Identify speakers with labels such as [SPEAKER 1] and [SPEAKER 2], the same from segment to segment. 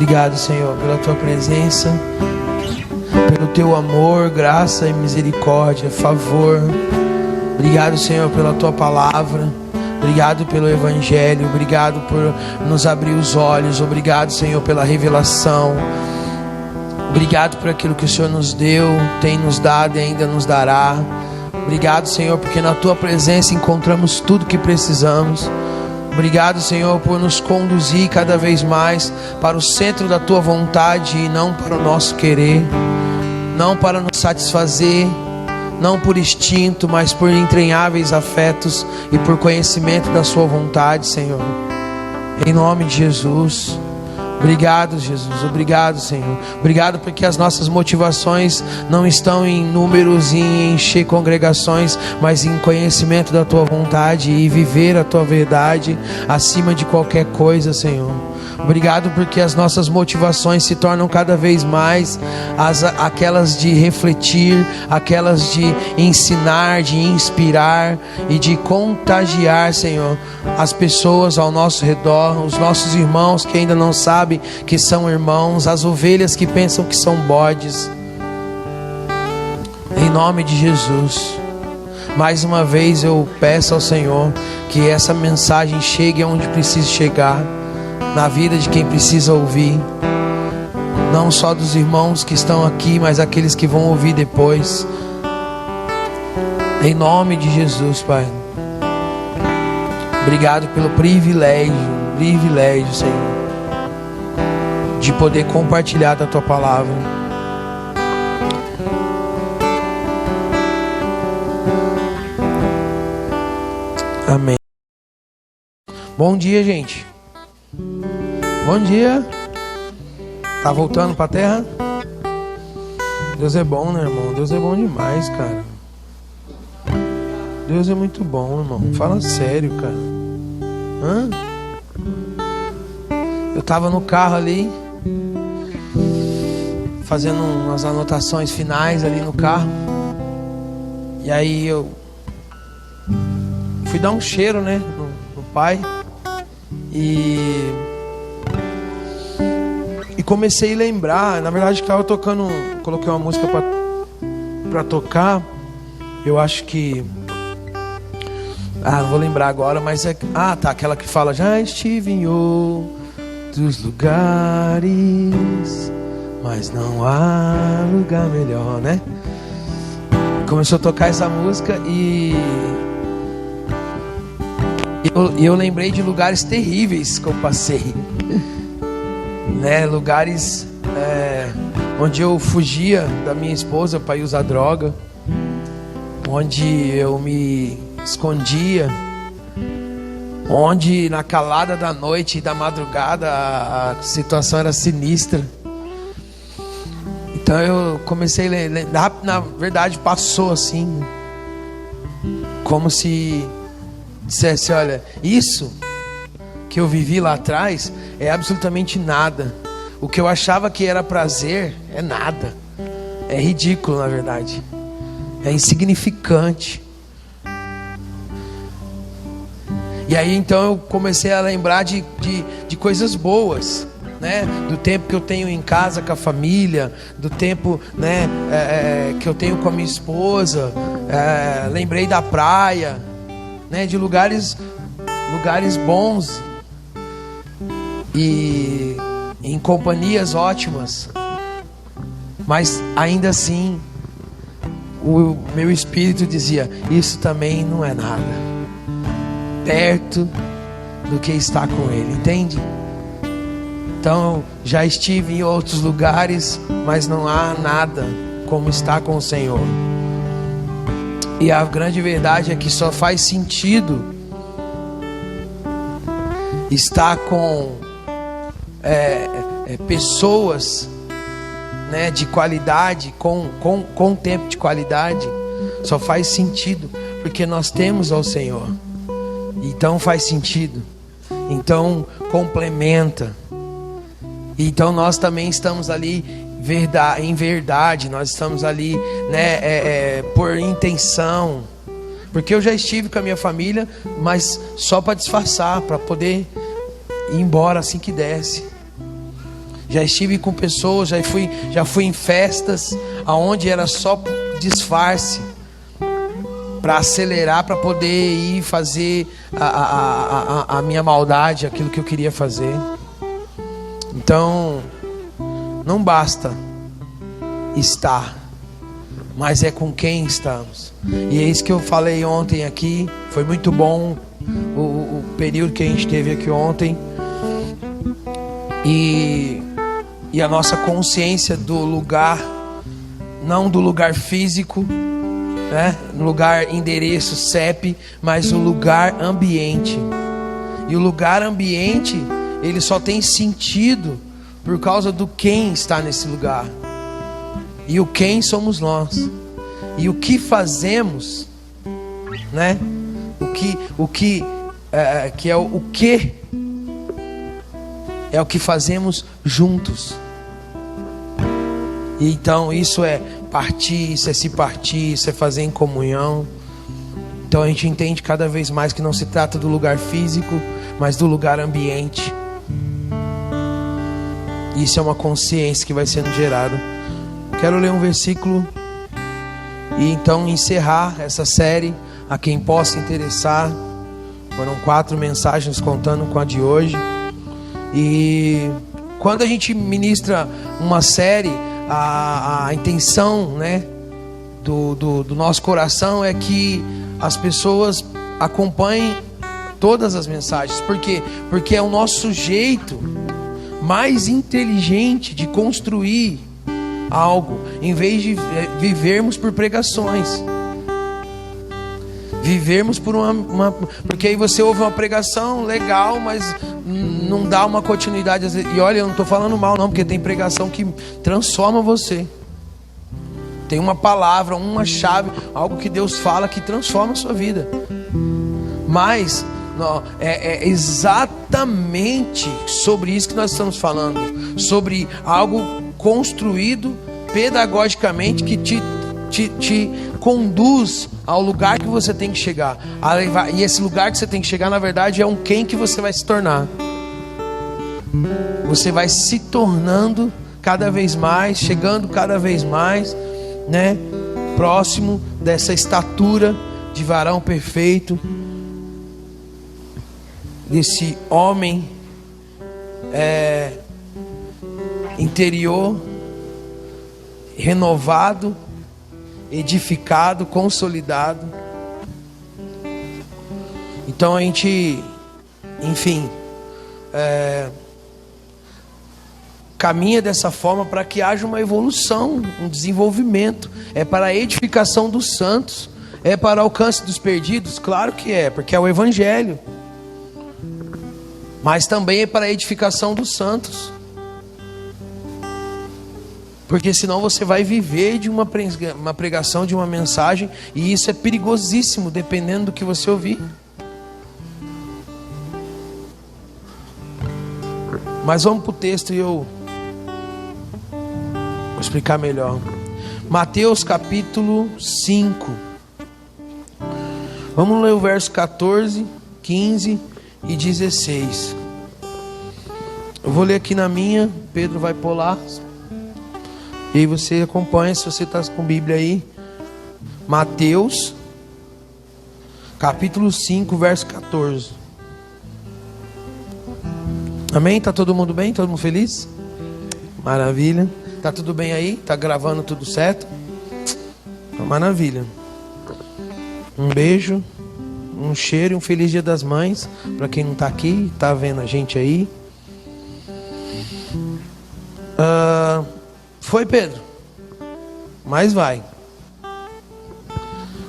[SPEAKER 1] Obrigado, Senhor, pela tua presença, pelo teu amor, graça e misericórdia, favor. Obrigado, Senhor, pela tua palavra. Obrigado pelo Evangelho. Obrigado por nos abrir os olhos. Obrigado, Senhor, pela revelação. Obrigado por aquilo que o Senhor nos deu, tem nos dado e ainda nos dará. Obrigado, Senhor, porque na tua presença encontramos tudo que precisamos. Obrigado, Senhor, por nos conduzir cada vez mais para o centro da tua vontade e não para o nosso querer, não para nos satisfazer, não por instinto, mas por entranháveis afetos e por conhecimento da sua vontade, Senhor. Em nome de Jesus. Obrigado, Jesus. Obrigado, Senhor. Obrigado porque as nossas motivações não estão em números e em encher congregações, mas em conhecimento da tua vontade e viver a tua verdade acima de qualquer coisa, Senhor. Obrigado porque as nossas motivações se tornam cada vez mais aquelas de refletir, aquelas de ensinar, de inspirar e de contagiar, Senhor, as pessoas ao nosso redor, os nossos irmãos que ainda não sabem que são irmãos, as ovelhas que pensam que são bodes. Em nome de Jesus. Mais uma vez eu peço ao Senhor que essa mensagem chegue aonde precisa chegar, na vida de quem precisa ouvir, não só dos irmãos que estão aqui, mas aqueles que vão ouvir depois. Em nome de Jesus, Pai. Obrigado pelo privilégio, Senhor, de poder compartilhar da tua palavra. Amém. Bom dia, gente. Bom dia. Tá voltando pra terra? Deus é bom, né, irmão? Deus é bom demais, cara. Deus é muito bom, irmão. Fala sério, cara. Hã? Eu tava no carro ali, fazendo umas anotações finais ali no carro. E aí eu fui dar um cheiro, né, no pai. E comecei a lembrar. Na verdade, estava tocando, coloquei uma música para tocar. Eu acho que não vou lembrar agora, mas tá, aquela que fala: já estive em outros lugares, mas não há lugar melhor, né? Começou a tocar essa música e eu lembrei de lugares terríveis que eu passei, né? Lugares onde eu fugia da minha esposa para ir usar droga, onde eu me escondia, onde na calada da noite e da madrugada a situação era sinistra. Então eu comecei a lembrar, na verdade passou assim, como se dissesse: olha, isso que eu vivi lá atrás é absolutamente nada. O que eu achava que era prazer é nada. É ridículo, na verdade. É insignificante. E aí então eu comecei a lembrar de coisas boas, né? Do tempo que eu tenho em casa com a família, do tempo, né, que eu tenho com a minha esposa. Lembrei da praia, né? De lugares bons e em companhias ótimas. Mas ainda assim o meu espírito dizia: isso também não é nada perto do que está com Ele, entende? Então já estive em outros lugares, mas não há nada como estar com o Senhor. E a grande verdade é que só faz sentido estar com pessoas, né, de qualidade, com tempo de qualidade. Só faz sentido porque nós temos ao Senhor. Então faz sentido. Então complementa. Então nós também estamos ali em verdade. Nós estamos ali, né, por intenção. Porque eu já estive com a minha família, mas só para disfarçar, para poder ir embora assim que desce. Já estive com pessoas, já fui em festas aonde era só disfarce para acelerar, para poder ir fazer a minha maldade, aquilo que eu queria fazer. Então, não basta estar, mas é com quem estamos. E é isso que eu falei ontem aqui. Foi muito bom o período que a gente teve aqui ontem. E a nossa consciência do lugar, não do lugar físico, né? Lugar, endereço, CEP, mas o lugar ambiente. E o lugar ambiente, ele só tem sentido por causa do quem está nesse lugar. E o quem somos nós. E o que fazemos, né? Que é o que fazemos juntos. E então isso é partir, isso é se partir, isso é fazer em comunhão. Então a gente entende cada vez mais que não se trata do lugar físico, mas do lugar ambiente. Isso é uma consciência que vai sendo gerada. Quero ler um versículo e então encerrar essa série. A quem possa interessar, foram 4 mensagens contando com a de hoje. E quando a gente ministra uma série, a intenção, né, do nosso coração é que as pessoas acompanhem todas as mensagens. Por quê? Porque é o nosso jeito mais inteligente de construir algo, em vez de vivermos por pregações. Vivermos por porque aí você ouve uma pregação legal, mas não dá uma continuidade. E olha, eu não estou falando mal não, porque tem pregação que transforma você. Tem uma palavra, uma chave, algo que Deus fala que transforma a sua vida. Mas é exatamente sobre isso que nós estamos falando. Sobre algo construído pedagogicamente que te conduz ao lugar que você tem que chegar. E esse lugar que você tem que chegar, na verdade, é um quem que você vai se tornar. Você vai se tornando cada vez mais, chegando cada vez mais, né, próximo dessa estatura de varão perfeito, desse homem interior renovado, edificado, consolidado. Então a gente, enfim, caminha dessa forma para que haja uma evolução, um desenvolvimento. É para a edificação dos santos, é para o alcance dos perdidos, claro que é, porque é o Evangelho. Mas também é para a edificação dos santos. Porque senão você vai viver de uma pregação, de uma mensagem, e isso é perigosíssimo, dependendo do que você ouvir. Mas vamos para o texto e eu vou explicar melhor. Mateus capítulo 5. Vamos ler o verso 14, 15 e 16. Eu vou ler aqui na minha, Pedro vai pôr lá. E aí você acompanha, se você está com Bíblia aí. Mateus capítulo 5, verso 14. Amém? Tá todo mundo bem? Todo mundo feliz? Maravilha. Tá tudo bem aí? Tá gravando tudo certo? Maravilha. Um beijo, um cheiro e um feliz Dia das Mães para quem não tá aqui, tá vendo a gente aí. Foi, Pedro? Mas vai.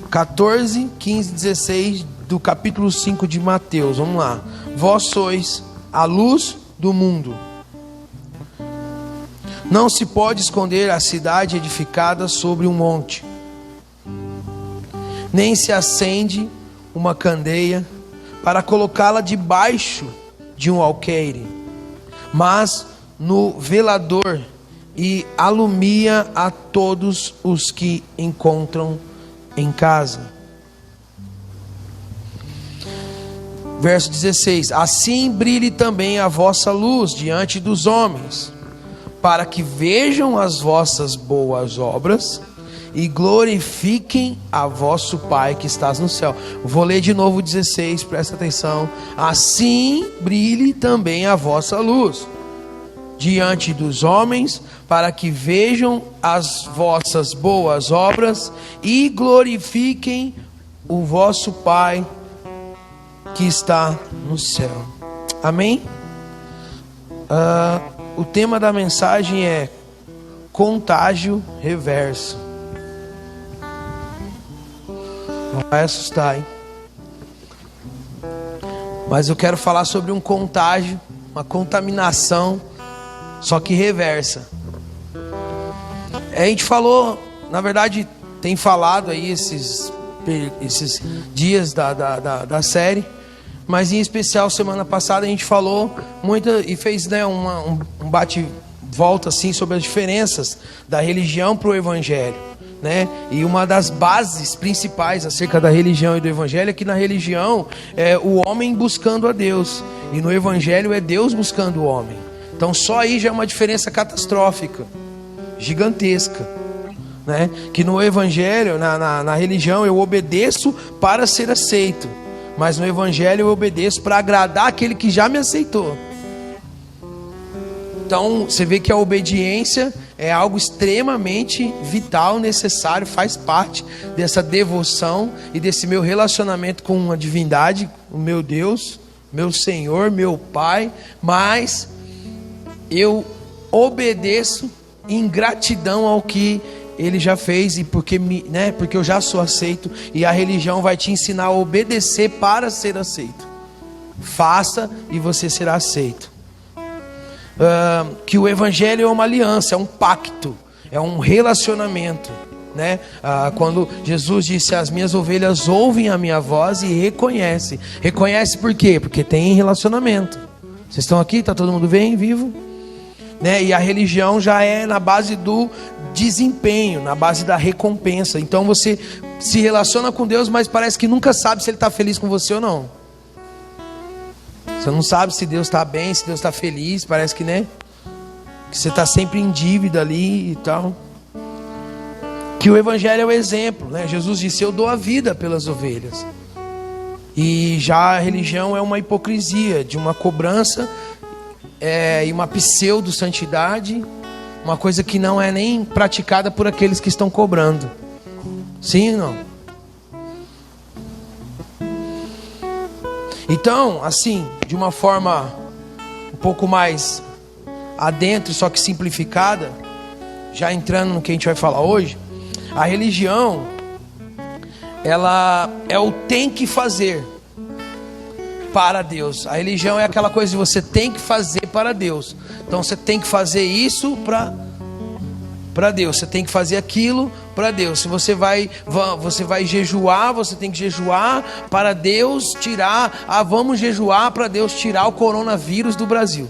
[SPEAKER 1] 14, 15, 16 do capítulo 5 de Mateus. Vamos lá. Vós sois a luz do mundo. Não se pode esconder a cidade edificada sobre um monte. Nem se acende uma candeia para colocá-la debaixo de um alqueire, mas no velador, e alumia a todos os que encontram em casa. Verso 16: Assim brilhe também a vossa luz diante dos homens, para que vejam as vossas boas obras e glorifiquem a vosso Pai que estás no céu. Vou ler de novo o 16, presta atenção. Assim brilhe também a vossa luz diante dos homens, para que vejam as vossas boas obras e glorifiquem o vosso Pai que está no céu. Amém? O tema da mensagem é contágio reverso. Não vai assustar, hein? Mas eu quero falar sobre um contágio, uma contaminação, só que reversa. A gente falou, na verdade, tem falado aí esses dias da série, mas em especial semana passada a gente falou muito e fez, né, um bate-volta assim sobre as diferenças da religião para o evangelho, né? E uma das bases principais acerca da religião e do evangelho é que na religião é o homem buscando a Deus, e no evangelho é Deus buscando o homem. Então só aí já é uma diferença catastrófica, gigantesca, né? Que no evangelho, na religião, eu obedeço para ser aceito, mas no evangelho eu obedeço para agradar aquele que já me aceitou. Então você vê que a obediência é algo extremamente vital, necessário, faz parte dessa devoção e desse meu relacionamento com uma divindade, o meu Deus, meu Senhor, meu Pai. Mas eu obedeço em gratidão ao que Ele já fez, e porque eu já sou aceito, e a religião vai te ensinar a obedecer para ser aceito. Faça e você será aceito. Que o evangelho é uma aliança, é um pacto, é um relacionamento, né? Quando Jesus disse: as minhas ovelhas ouvem a minha voz e reconhecem. Reconhece por quê? Porque tem relacionamento. Vocês estão aqui? Está todo mundo bem, vivo? Né? E a religião já é na base do desempenho, na base da recompensa. Então você se relaciona com Deus, mas parece que nunca sabe se Ele está feliz com você ou não. Você não sabe se Deus está bem, se Deus está feliz. Parece que, né? Que você está sempre em dívida ali e tal. Que o evangelho é o exemplo, né? Jesus disse: eu dou a vida pelas ovelhas. E já a religião é uma hipocrisia de uma cobrança e uma pseudo-santidade, uma coisa que não é nem praticada por aqueles que estão cobrando. Sim ou não? Então, assim, de uma forma um pouco mais adentro, só que simplificada, já entrando no que a gente vai falar hoje, a religião, ela é o tem que fazer para Deus. A religião é aquela coisa de você tem que fazer para Deus. Então você tem que fazer isso para Deus, você tem que fazer aquilo para Deus. Se você vai jejuar, você tem que jejuar para Deus tirar. Vamos jejuar para Deus tirar o coronavírus do Brasil.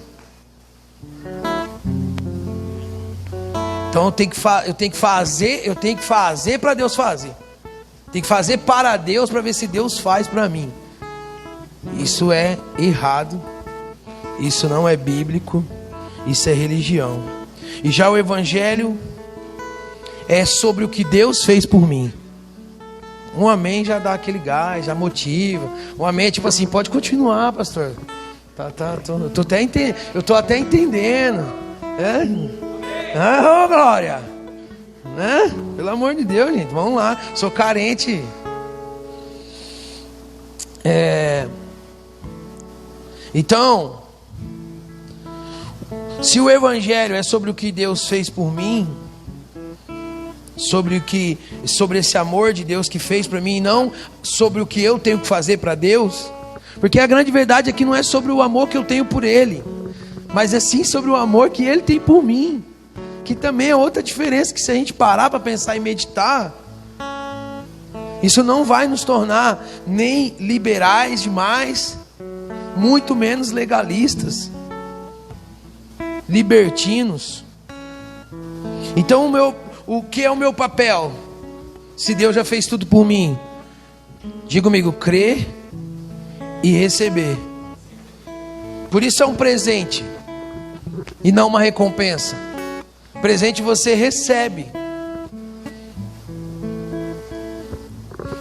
[SPEAKER 1] Então eu tenho que fazer para Deus fazer. Tem que fazer para Deus para ver se Deus faz para mim. Isso é errado. Isso não é bíblico. Isso é religião. E já o evangelho é sobre o que Deus fez por mim. Um amém já dá aquele gás, já motiva. Um amém é tipo assim: pode continuar, pastor. Eu tô até entendendo. Ô glória, né? Pelo amor de Deus, gente, vamos lá. Sou carente. Então, se o evangelho é sobre o que Deus fez por mim, sobre esse amor de Deus que fez para mim, e não sobre o que eu tenho que fazer para Deus, porque a grande verdade é que não é sobre o amor que eu tenho por Ele, mas é sim sobre o amor que Ele tem por mim, que também é outra diferença, que se a gente parar para pensar e meditar, isso não vai nos tornar nem liberais demais, muito menos legalistas, libertinos. Então o que é o meu papel? Se Deus já fez tudo por mim, diga comigo: crer e receber. Por isso é um presente e não uma recompensa. presente você recebe.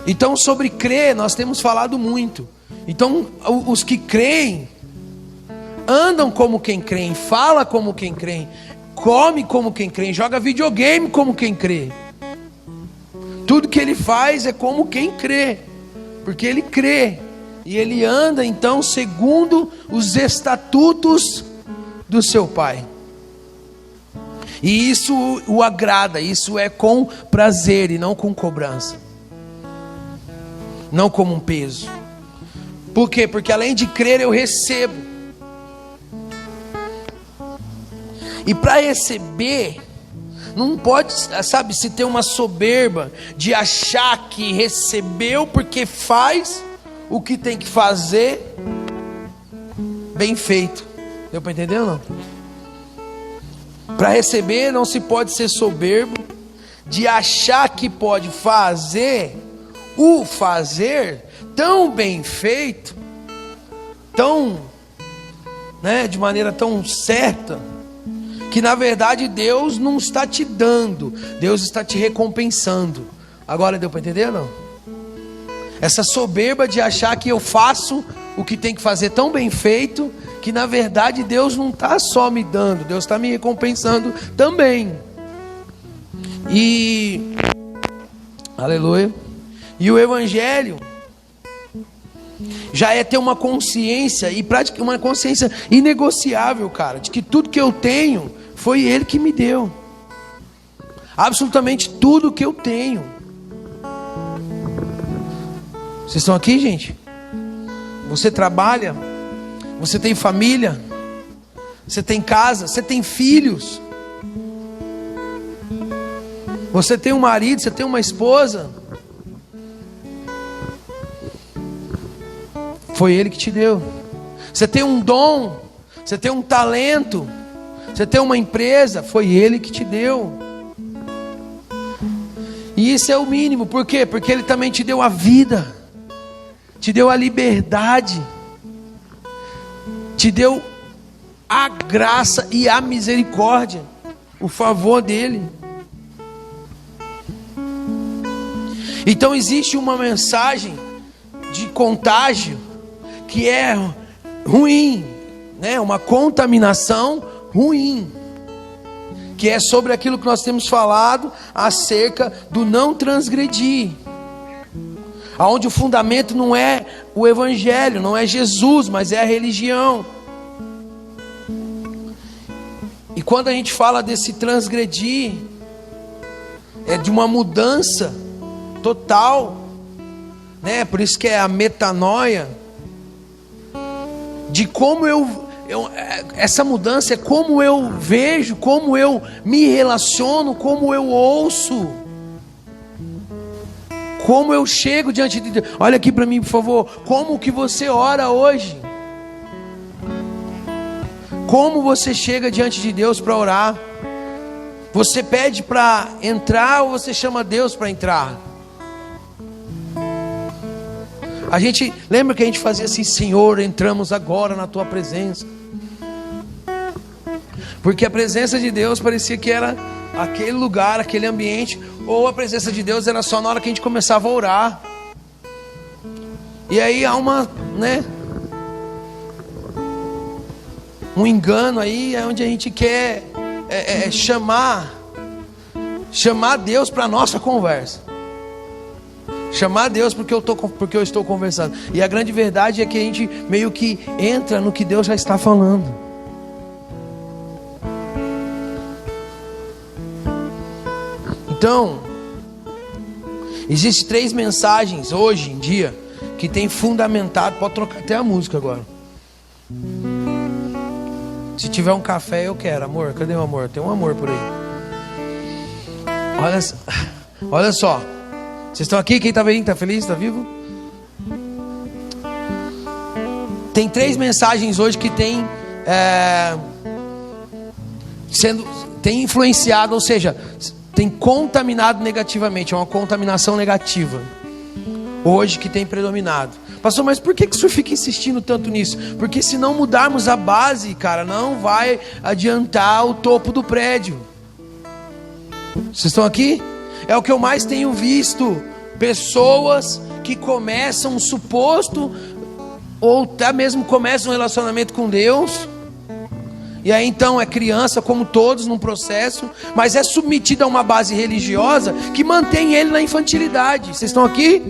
[SPEAKER 1] Então, sobre crer, nós temos falado muito. Então, os que creem, andam como quem crê, fala como quem crê, come como quem crê, joga videogame como quem crê. Tudo que ele faz é como quem crê, porque ele crê. E ele anda, então, segundo os estatutos do seu Pai. E isso o agrada, isso é com prazer e não com cobrança. Não como um peso. Por quê? Porque além de crer eu recebo. E para receber, não pode, sabe, se ter uma soberba de achar que recebeu porque faz o que tem que fazer bem feito. Deu para entender ou não? Para receber não se pode ser soberbo de achar que pode fazer o fazer tão bem feito, tão, de maneira tão certa, que na verdade Deus não está te dando, Deus está te recompensando. Agora deu para entender ou não? Essa soberba de achar que eu faço o que tem que fazer tão bem feito, que na verdade Deus não está só me dando, Deus está me recompensando também. E aleluia. E o Evangelho já é ter uma consciência, e uma consciência inegociável, cara, de que tudo que eu tenho foi Ele que me deu. Absolutamente tudo que eu tenho. Vocês estão aqui, gente? Você trabalha, você tem família, você tem casa, você tem filhos, você tem um marido, você tem uma esposa. Foi Ele que te deu. Você tem um dom, você tem um talento, você tem uma empresa, foi Ele que te deu. E isso é o mínimo. Por quê? Porque Ele também te deu a vida, te deu a liberdade, te deu a graça e a misericórdia, o favor dEle. Então existe uma mensagem de contágio que é ruim, uma contaminação ruim, que é sobre aquilo que nós temos falado acerca do não transgredir, aonde o fundamento não é o Evangelho, não é Jesus, mas é a religião. E quando a gente fala desse transgredir, é de uma mudança total, por isso que é a metanoia, de como essa mudança é como eu vejo, como eu me relaciono, como eu ouço, como eu chego diante de Deus. Olha aqui para mim, por favor. Como que você ora hoje? Como você chega diante de Deus para orar? Você pede para entrar ou você chama Deus para entrar? A gente lembra que a gente fazia assim: Senhor, entramos agora na tua presença. Porque a presença de Deus parecia que era aquele lugar, aquele ambiente, ou a presença de Deus era só na hora que a gente começava a orar. E aí há um engano aí, onde a gente quer chamar Deus para a nossa conversa. Chamar Deus porque eu estou conversando. E a grande verdade é que a gente meio que entra no que Deus já está falando. Então, existem 3 mensagens hoje em dia que tem fundamentado. Pode trocar até a música agora. Se tiver um café eu quero, amor. Cadê o amor? Tem um amor por aí. Olha só. Vocês estão aqui? Quem está bem? Está feliz? Está vivo? Tem 3 mensagens hoje que tem influenciado, ou seja, tem contaminado negativamente. É uma contaminação negativa hoje que tem predominado. Pastor, mas por que o senhor fica insistindo tanto nisso? Porque se não mudarmos a base, cara, não vai adiantar o topo do prédio. Vocês estão aqui? É o que eu mais tenho visto. Pessoas que começam um suposto, ou até mesmo começam um relacionamento com Deus, e aí então é criança como todos num processo, mas é submetido a uma base religiosa que mantém ele na infantilidade. Vocês estão aqui?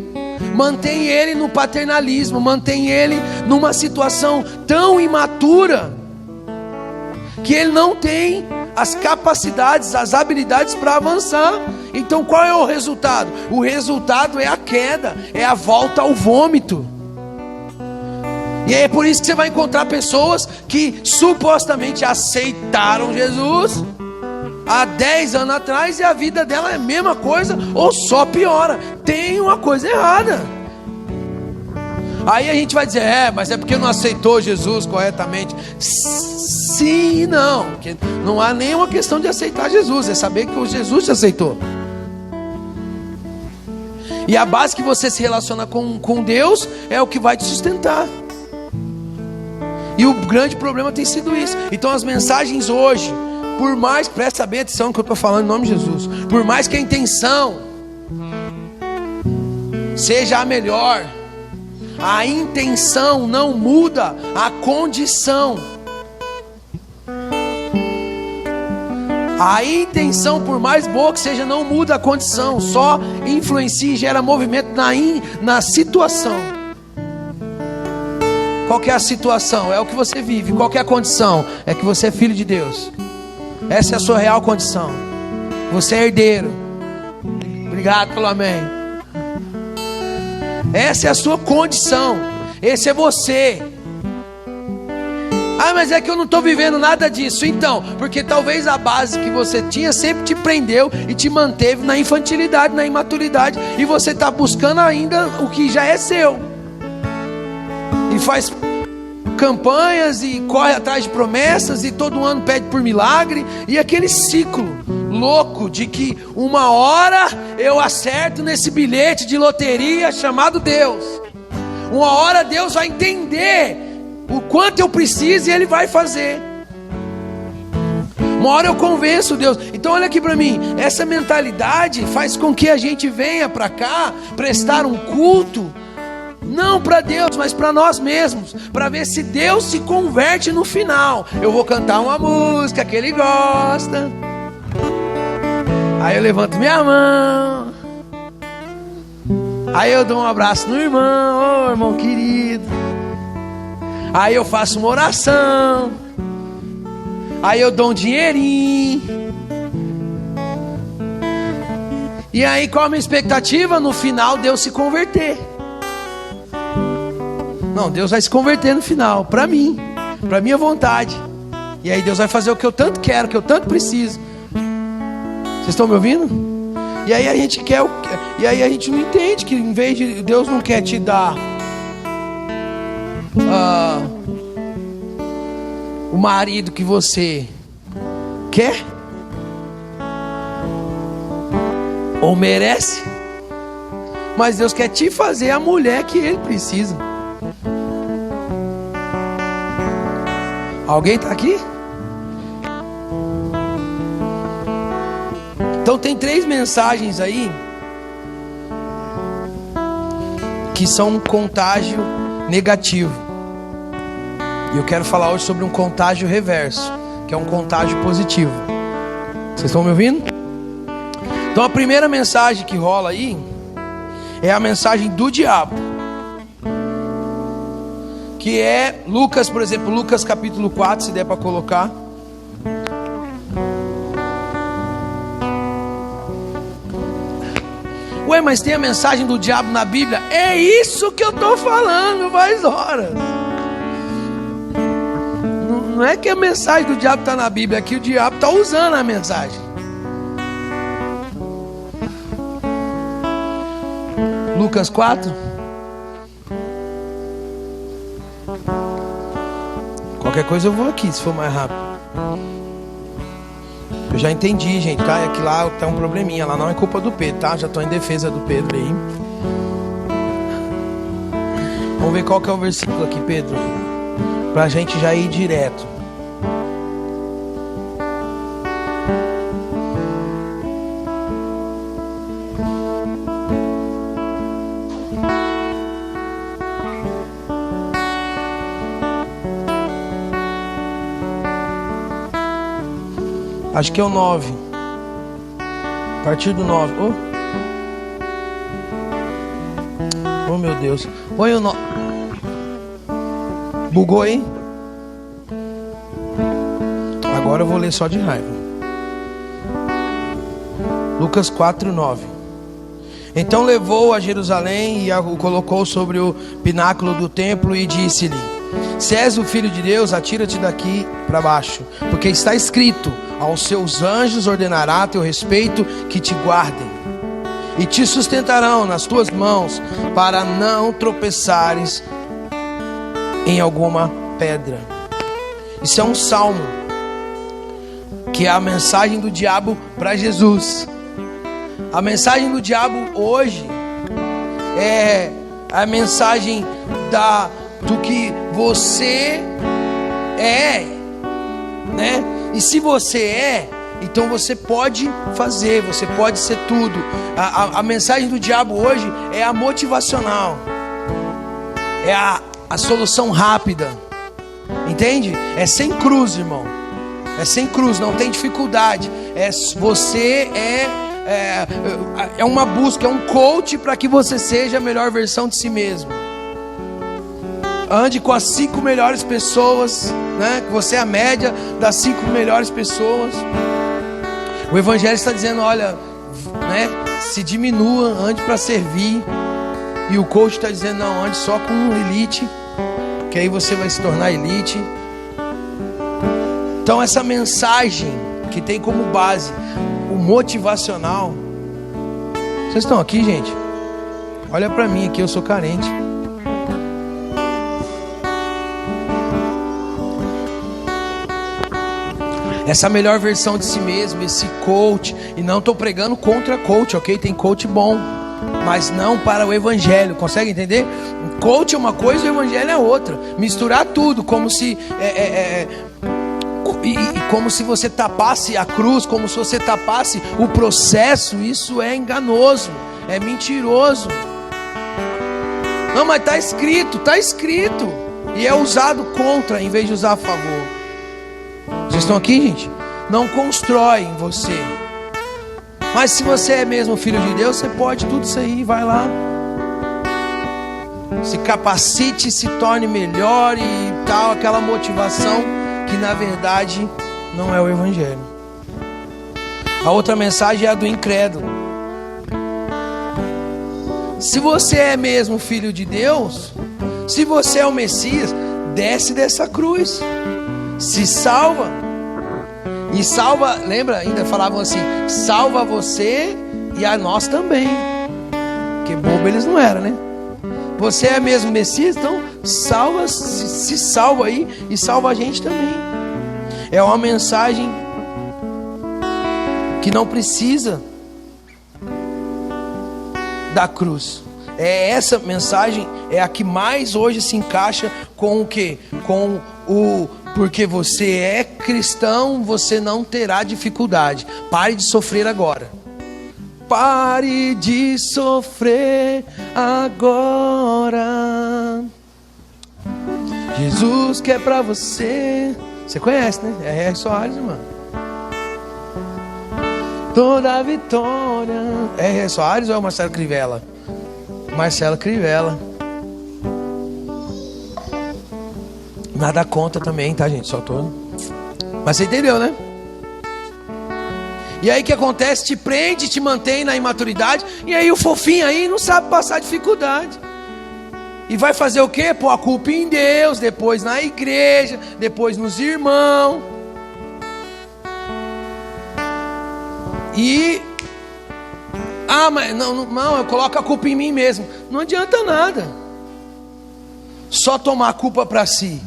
[SPEAKER 1] Mantém ele no paternalismo, mantém ele numa situação tão imatura que ele não tem as capacidades, as habilidades para avançar. Então qual é o resultado? O resultado é a queda, é a volta ao vômito. E é por isso que você vai encontrar pessoas que supostamente aceitaram Jesus há 10 anos atrás, e a vida dela é a mesma coisa ou só piora. Tem uma coisa errada. Aí a gente vai dizer, mas é porque não aceitou Jesus corretamente. Sim e não, porque não há nenhuma questão de aceitar Jesus, é saber que o Jesus te aceitou. E a base que você se relaciona com Deus é o que vai te sustentar. E o grande problema tem sido isso. Então as mensagens hoje, por mais, presta bem atenção que eu estou falando em nome de Jesus, por mais que a intenção seja a melhor, a intenção não muda a condição. A intenção, por mais boa que seja, não muda a condição, só influencia e gera movimento na situação. Qual que é a situação? É o que você vive. Qual que é a condição? É que você é filho de Deus. Essa é a sua real condição. Você é herdeiro. Obrigado pelo amém. Essa é a sua condição. Esse é você. Ah, mas é que eu não estou vivendo nada disso. Então, porque talvez a base que você tinha sempre te prendeu e te manteve na infantilidade, na imaturidade, e você está buscando ainda o que já é seu. E faz campanhas e corre atrás de promessas e todo ano pede por milagre, e aquele ciclo louco de que uma hora eu acerto nesse bilhete de loteria chamado Deus, uma hora Deus vai entender o quanto eu preciso e Ele vai fazer. Uma hora eu convenço Deus. Então olha aqui para mim, essa mentalidade faz com que a gente venha para cá prestar um culto, não para Deus, mas para nós mesmos, para ver se Deus se converte no final. Eu vou cantar uma música que Ele gosta, aí eu levanto minha mão, aí eu dou um abraço no irmão, ô irmão querido, aí eu faço uma oração, aí eu dou um dinheirinho, e aí qual a minha expectativa? No final Deus se converter. Não, Deus vai se converter no final, para mim, para minha vontade. E aí Deus vai fazer o que eu tanto quero, que eu tanto preciso. Vocês estão me ouvindo? E aí a gente quer, e aí a gente não entende que em vez de Deus não quer te dar o marido que você quer ou merece, mas Deus quer te fazer a mulher que Ele precisa. Alguém está aqui? Então tem 3 mensagens aí que são um contágio negativo. E eu quero falar hoje sobre um contágio reverso, que é um contágio positivo. Vocês estão me ouvindo? Então a primeira mensagem que rola aí é a mensagem do diabo, que é Lucas, por exemplo, Lucas capítulo 4, se der para colocar. Ué, mas tem a mensagem do diabo na Bíblia? É isso que eu estou falando faz horas. Não é que a mensagem do diabo está na Bíblia, é que o diabo está usando a mensagem. Lucas 4. Qualquer coisa eu vou aqui, se for mais rápido. Eu já entendi, gente, tá? É que lá tá um probleminha, lá não é culpa do Pedro, tá? Já estou em defesa do Pedro aí. Vamos ver qual que é o versículo aqui, Pedro, pra gente já ir direto. Acho que é o 9. A partir do 9. Oh meu Deus. Põe o 9. Bugou, hein? Agora eu vou ler só de raiva. Lucas 4:9. Então levou a Jerusalém e o colocou sobre o pináculo do templo e disse-lhe: se és o filho de Deus, atira-te daqui para baixo, porque está escrito: aos seus anjos ordenará a teu respeito que te guardem, e te sustentarão nas tuas mãos, para não tropeçares em alguma pedra. Isso é um salmo, que é a mensagem do diabo para Jesus. A mensagem do diabo hoje é a mensagem do que você é, né? E se você é, então você pode fazer, você pode ser tudo. A mensagem do diabo hoje é a motivacional, é a solução rápida, entende? É sem cruz, irmão. É sem cruz, não tem dificuldade. Você é uma busca, é um coach para que você seja a melhor versão de si mesmo. Ande com as 5 melhores pessoas, né? Que você é a média das 5 melhores pessoas. O Evangelho está dizendo: olha, né? Se diminua, ande para servir. E o coach está dizendo: não, ande só com elite, que aí você vai se tornar elite. Então essa mensagem que tem como base o motivacional. Vocês estão aqui, gente? Olha para mim aqui, eu sou carente. Essa melhor versão de si mesmo, esse coach. E não estou pregando contra coach, ok? Tem coach bom, mas não para o Evangelho. Consegue entender? Coach é uma coisa e o Evangelho é outra. Misturar tudo como se como se você tapasse a cruz, como se você tapasse o processo. Isso é enganoso, é mentiroso. Não, mas está escrito. E é usado contra em vez de usar a favor. Vocês estão aqui, gente? Não constrói em você. Mas se você é mesmo filho de Deus, você pode tudo isso aí, vai lá. Se capacite, se torne melhor e tal, aquela motivação que na verdade não é o Evangelho. A outra mensagem é a do incrédulo. Se você é mesmo filho de Deus, se você é o Messias, desce dessa cruz, se salva. E salva, lembra? Ainda falavam assim: salva você e a nós também. Porque bobo eles não eram, né? Você é mesmo Messias, então salva, se salva aí e salva a gente também. É uma mensagem que não precisa da cruz. Essa mensagem é a que mais hoje se encaixa com o quê? Com o porque você é cristão, você não terá dificuldade. Pare de sofrer agora. Pare de sofrer agora. Jesus quer pra você. Você conhece, né? É Soares, irmão. Toda a vitória. É Soares ou é o Marcelo Crivella? Marcelo Crivella. Nada conta também, tá, gente? Só tô. Mas você entendeu, né? E aí o que acontece? Te prende, te mantém na imaturidade. E aí o fofinho aí não sabe passar dificuldade. E vai fazer o quê? Pôr a culpa em Deus, depois na igreja, depois nos irmãos. E mas não, eu coloco a culpa em mim mesmo. Não adianta nada. Só tomar a culpa para si.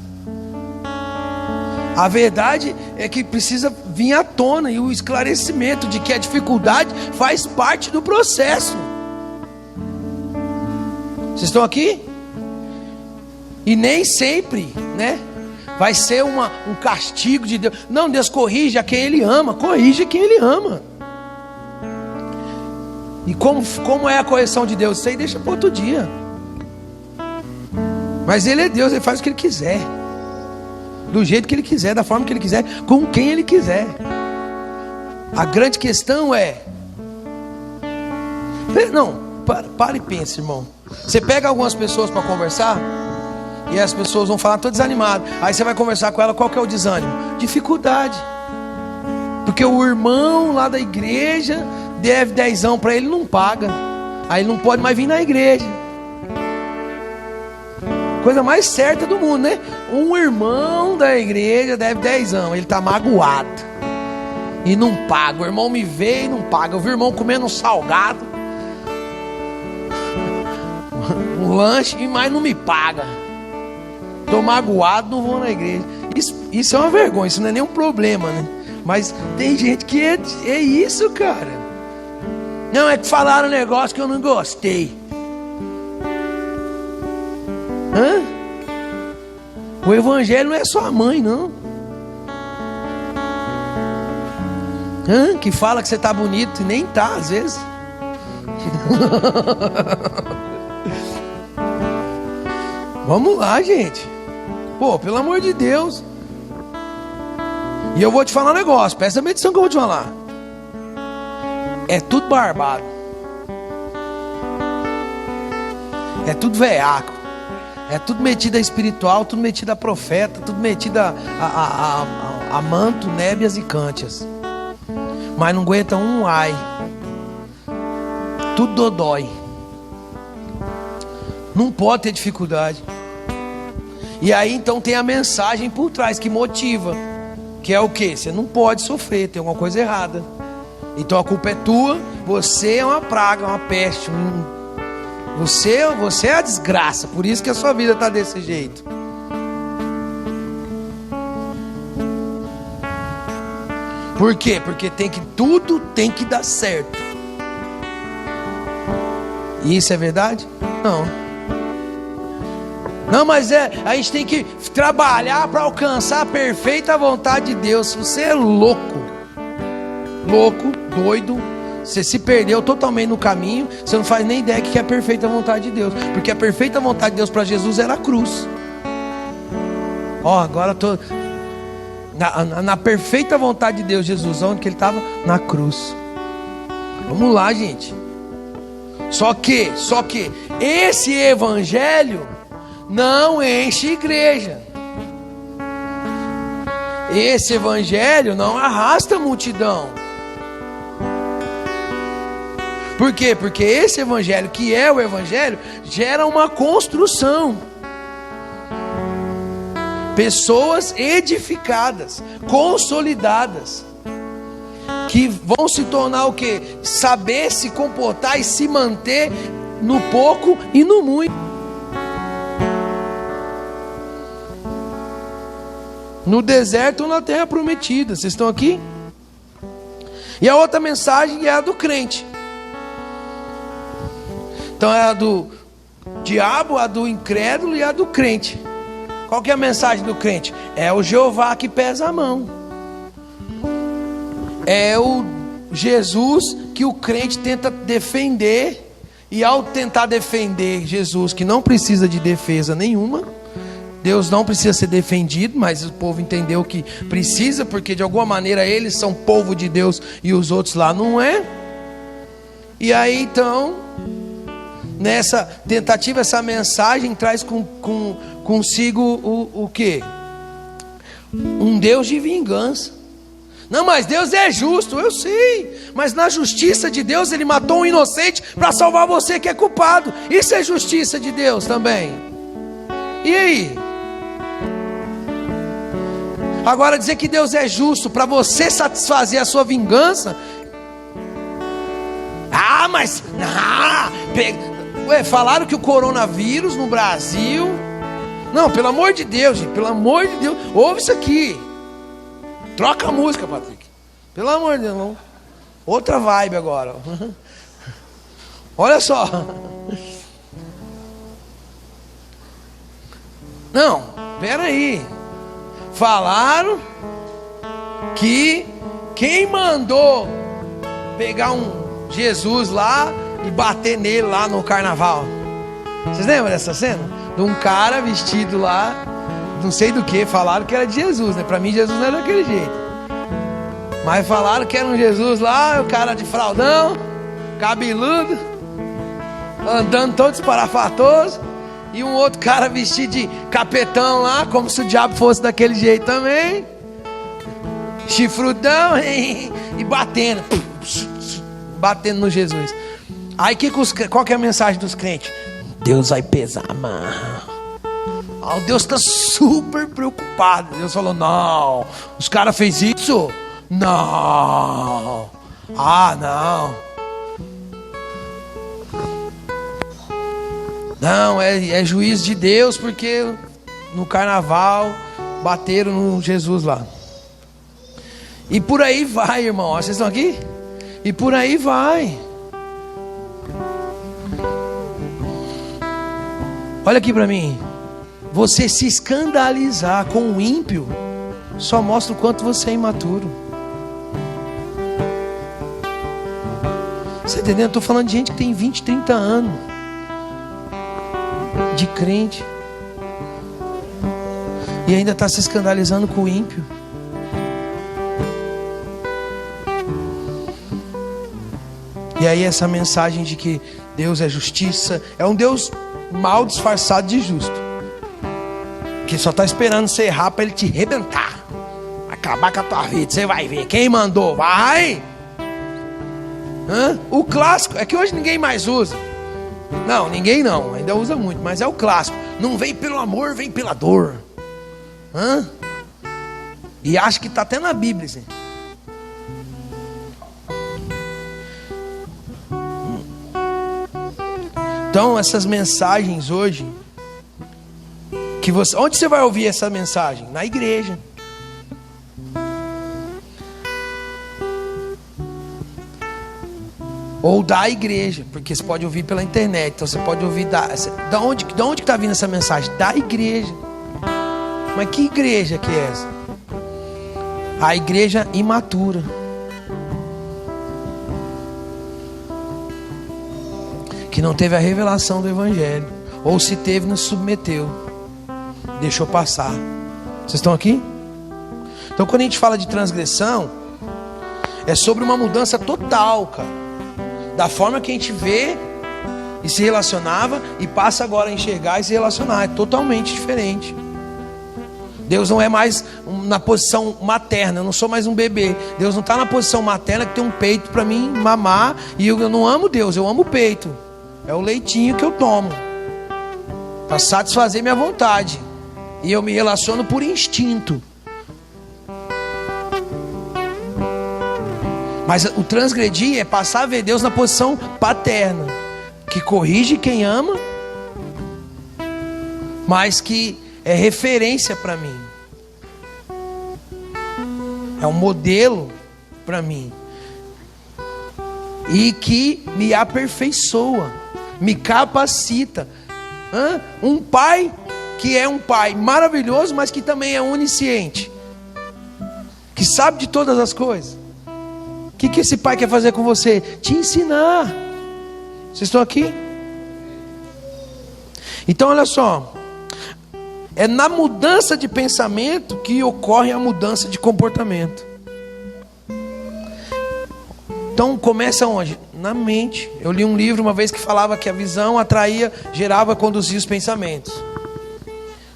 [SPEAKER 1] A verdade é que precisa vir à tona e o esclarecimento de que a dificuldade faz parte do processo. Vocês estão aqui? E nem sempre, né, vai ser um castigo de Deus. Não, Deus corrige a quem Ele ama. Corrige quem Ele ama. E como é a correção de Deus? Isso aí deixa para outro dia. Mas Ele é Deus, Ele faz o que Ele quiser, do jeito que Ele quiser, da forma que Ele quiser, com quem Ele quiser. A grande questão é... Não, para e pense, irmão. Você pega algumas pessoas para conversar, e as pessoas vão falar, estou desanimado. Aí você vai conversar com ela, qual que é o desânimo? Dificuldade. Porque o irmão lá da igreja deve 10 para ele, não paga. Aí ele não pode mais vir na igreja. Coisa mais certa do mundo, né? Um irmão da igreja deve 10, ele está magoado e não paga. O irmão me vê e não paga. Eu vi o irmão comendo um salgado, um lanche, mas não me paga. Estou magoado, não vou na igreja. Isso é uma vergonha, isso não é nenhum problema, né? Mas tem gente que é isso, cara. Não, é que falaram um negócio que eu não gostei. Hã? O evangelho não é só a mãe, não. Hã? Que fala que você tá bonito e nem tá, às vezes. Vamos lá, gente. Pô, pelo amor de Deus. E eu vou te falar um negócio, presta atenção que eu vou te falar. É tudo barbado. É tudo veiaco. É tudo metido a espiritual, tudo metido a profeta, tudo metido a manto, nébias e cântias. Mas não aguenta um ai. Tudo dodói. Não pode ter dificuldade. E aí então tem a mensagem por trás que motiva. Que é o quê? Você não pode sofrer, tem alguma coisa errada. Então a culpa é tua. Você é uma praga, uma peste, Você é a desgraça. Por isso que a sua vida está desse jeito. Por quê? Porque tudo tem que dar certo. E isso é verdade? Não. Não, mas a gente tem que trabalhar para alcançar a perfeita vontade de Deus. Você é louco, doido. Você se perdeu totalmente no caminho. Você não faz nem ideia que é a perfeita vontade de Deus. Porque a perfeita vontade de Deus para Jesus era a cruz. Agora estou na perfeita vontade de Deus. Jesus, onde que ele estava? Na cruz. Vamos lá, gente. Só que esse evangelho não enche igreja. Esse evangelho não arrasta a multidão. Por quê? Porque esse evangelho, que é o evangelho, gera uma construção. Pessoas edificadas, consolidadas, que vão se tornar o quê? Saber se comportar e se manter no pouco e no muito. No deserto ou na terra prometida. Vocês estão aqui? E a outra mensagem é a do crente. Então é a do diabo, a do incrédulo e a do crente. Qual que é a mensagem do crente? É o Jeová que pesa a mão. É o Jesus que o crente tenta defender. E ao tentar defender Jesus, que não precisa de defesa nenhuma, Deus não precisa ser defendido, mas o povo entendeu que precisa, porque de alguma maneira eles são povo de Deus e os outros lá não é. E aí então, nessa tentativa, essa mensagem traz consigo o quê? Um Deus de vingança. Não, mas Deus é justo, eu sei. Mas na justiça de Deus ele matou um inocente para salvar você que é culpado. Isso é justiça de Deus também. E aí? Agora dizer que Deus é justo para você satisfazer a sua vingança. Mas falaram que o coronavírus no Brasil. Não, pelo amor de Deus, gente, pelo amor de Deus, ouve isso aqui. Troca a música, Patrick. Pelo amor de Deus, não. Outra vibe agora. Olha só. Não, pera aí. Falaram que quem mandou pegar um Jesus lá e bater nele lá no carnaval. Vocês lembram dessa cena? De um cara vestido lá, não sei do que, falaram que era de Jesus, né? Para mim Jesus não era daquele jeito. Mas falaram que era um Jesus lá, o cara de fraldão, cabeludo, andando todo esparafatoso, e um outro cara vestido de capetão lá, como se o diabo fosse daquele jeito também, chifrudão e batendo no Jesus. Aí qual que é a mensagem dos crentes? Deus vai pesar, mano. Deus está super preocupado. Deus falou: não, os caras fez isso? Não. Não. Não, é juízo de Deus, porque no carnaval bateram no Jesus lá. E por aí vai, irmão. Vocês estão aqui? E por aí vai. Olha aqui para mim. Você se escandalizar com o ímpio só mostra o quanto você é imaturo. Você entendeu? Eu estou falando de gente que tem 20, 30 anos de crente e ainda está se escandalizando com o ímpio. E aí essa mensagem de que Deus é justiça, é um Deus mal disfarçado de justo, que só está esperando você errar para ele te arrebentar, acabar com a tua vida. Você vai ver, quem mandou, vai. O clássico, é que hoje ninguém mais usa. Não, ninguém não, ainda usa muito, mas é o clássico. Não vem pelo amor, vem pela dor. E acho que está até na Bíblia, assim. Então essas mensagens hoje, que você, onde você vai ouvir essa mensagem? Na igreja. Ou da igreja, porque você pode ouvir pela internet. Então você pode ouvir da onde que está vindo essa mensagem? Da igreja. Mas que igreja que é essa? A igreja imatura, que não teve a revelação do evangelho, ou se teve, não se submeteu, deixou passar. Vocês estão aqui? Então quando a gente fala de transgressão, é sobre uma mudança total, cara, da forma que a gente vê e se relacionava, e passa agora a enxergar e se relacionar. É totalmente diferente. Deus não é mais na posição materna. Eu não sou mais um bebê. Deus não está na posição materna que tem um peito para mim mamar. E eu não amo Deus, eu amo o peito. É o leitinho que eu tomo para satisfazer minha vontade. E eu me relaciono por instinto. Mas o transgredir é passar a ver Deus na posição paterna, que corrige quem ama, mas que é referência para mim, é um modelo para mim, e que me aperfeiçoa, me capacita. Um pai que é um pai maravilhoso, mas que também é onisciente, que sabe de todas as coisas. O que esse pai quer fazer com você? Te ensinar. Vocês estão aqui? Então olha só, é na mudança de pensamento que ocorre a mudança de comportamento. Então começa onde? Na mente. Eu li um livro uma vez que falava que a visão atraía, gerava, conduzia os pensamentos.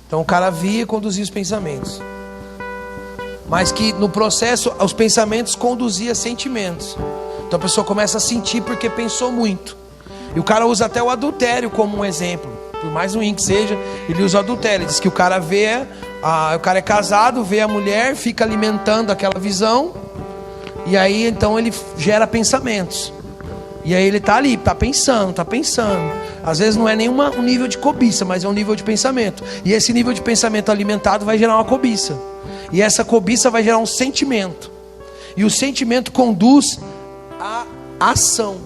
[SPEAKER 1] Então o cara via e conduzia os pensamentos, mas que no processo os pensamentos conduziam sentimentos. Então a pessoa começa a sentir porque pensou muito. E o cara usa até o adultério como um exemplo. Por mais ruim que seja, ele usa o adultério. Ele diz que o cara o cara é casado, vê a mulher, fica alimentando aquela visão, e aí então ele gera pensamentos. E aí ele está ali, está pensando. Às vezes não é nenhum um nível de cobiça, mas é um nível de pensamento. E esse nível de pensamento alimentado vai gerar uma cobiça. E essa cobiça vai gerar um sentimento. E o sentimento conduz à ação.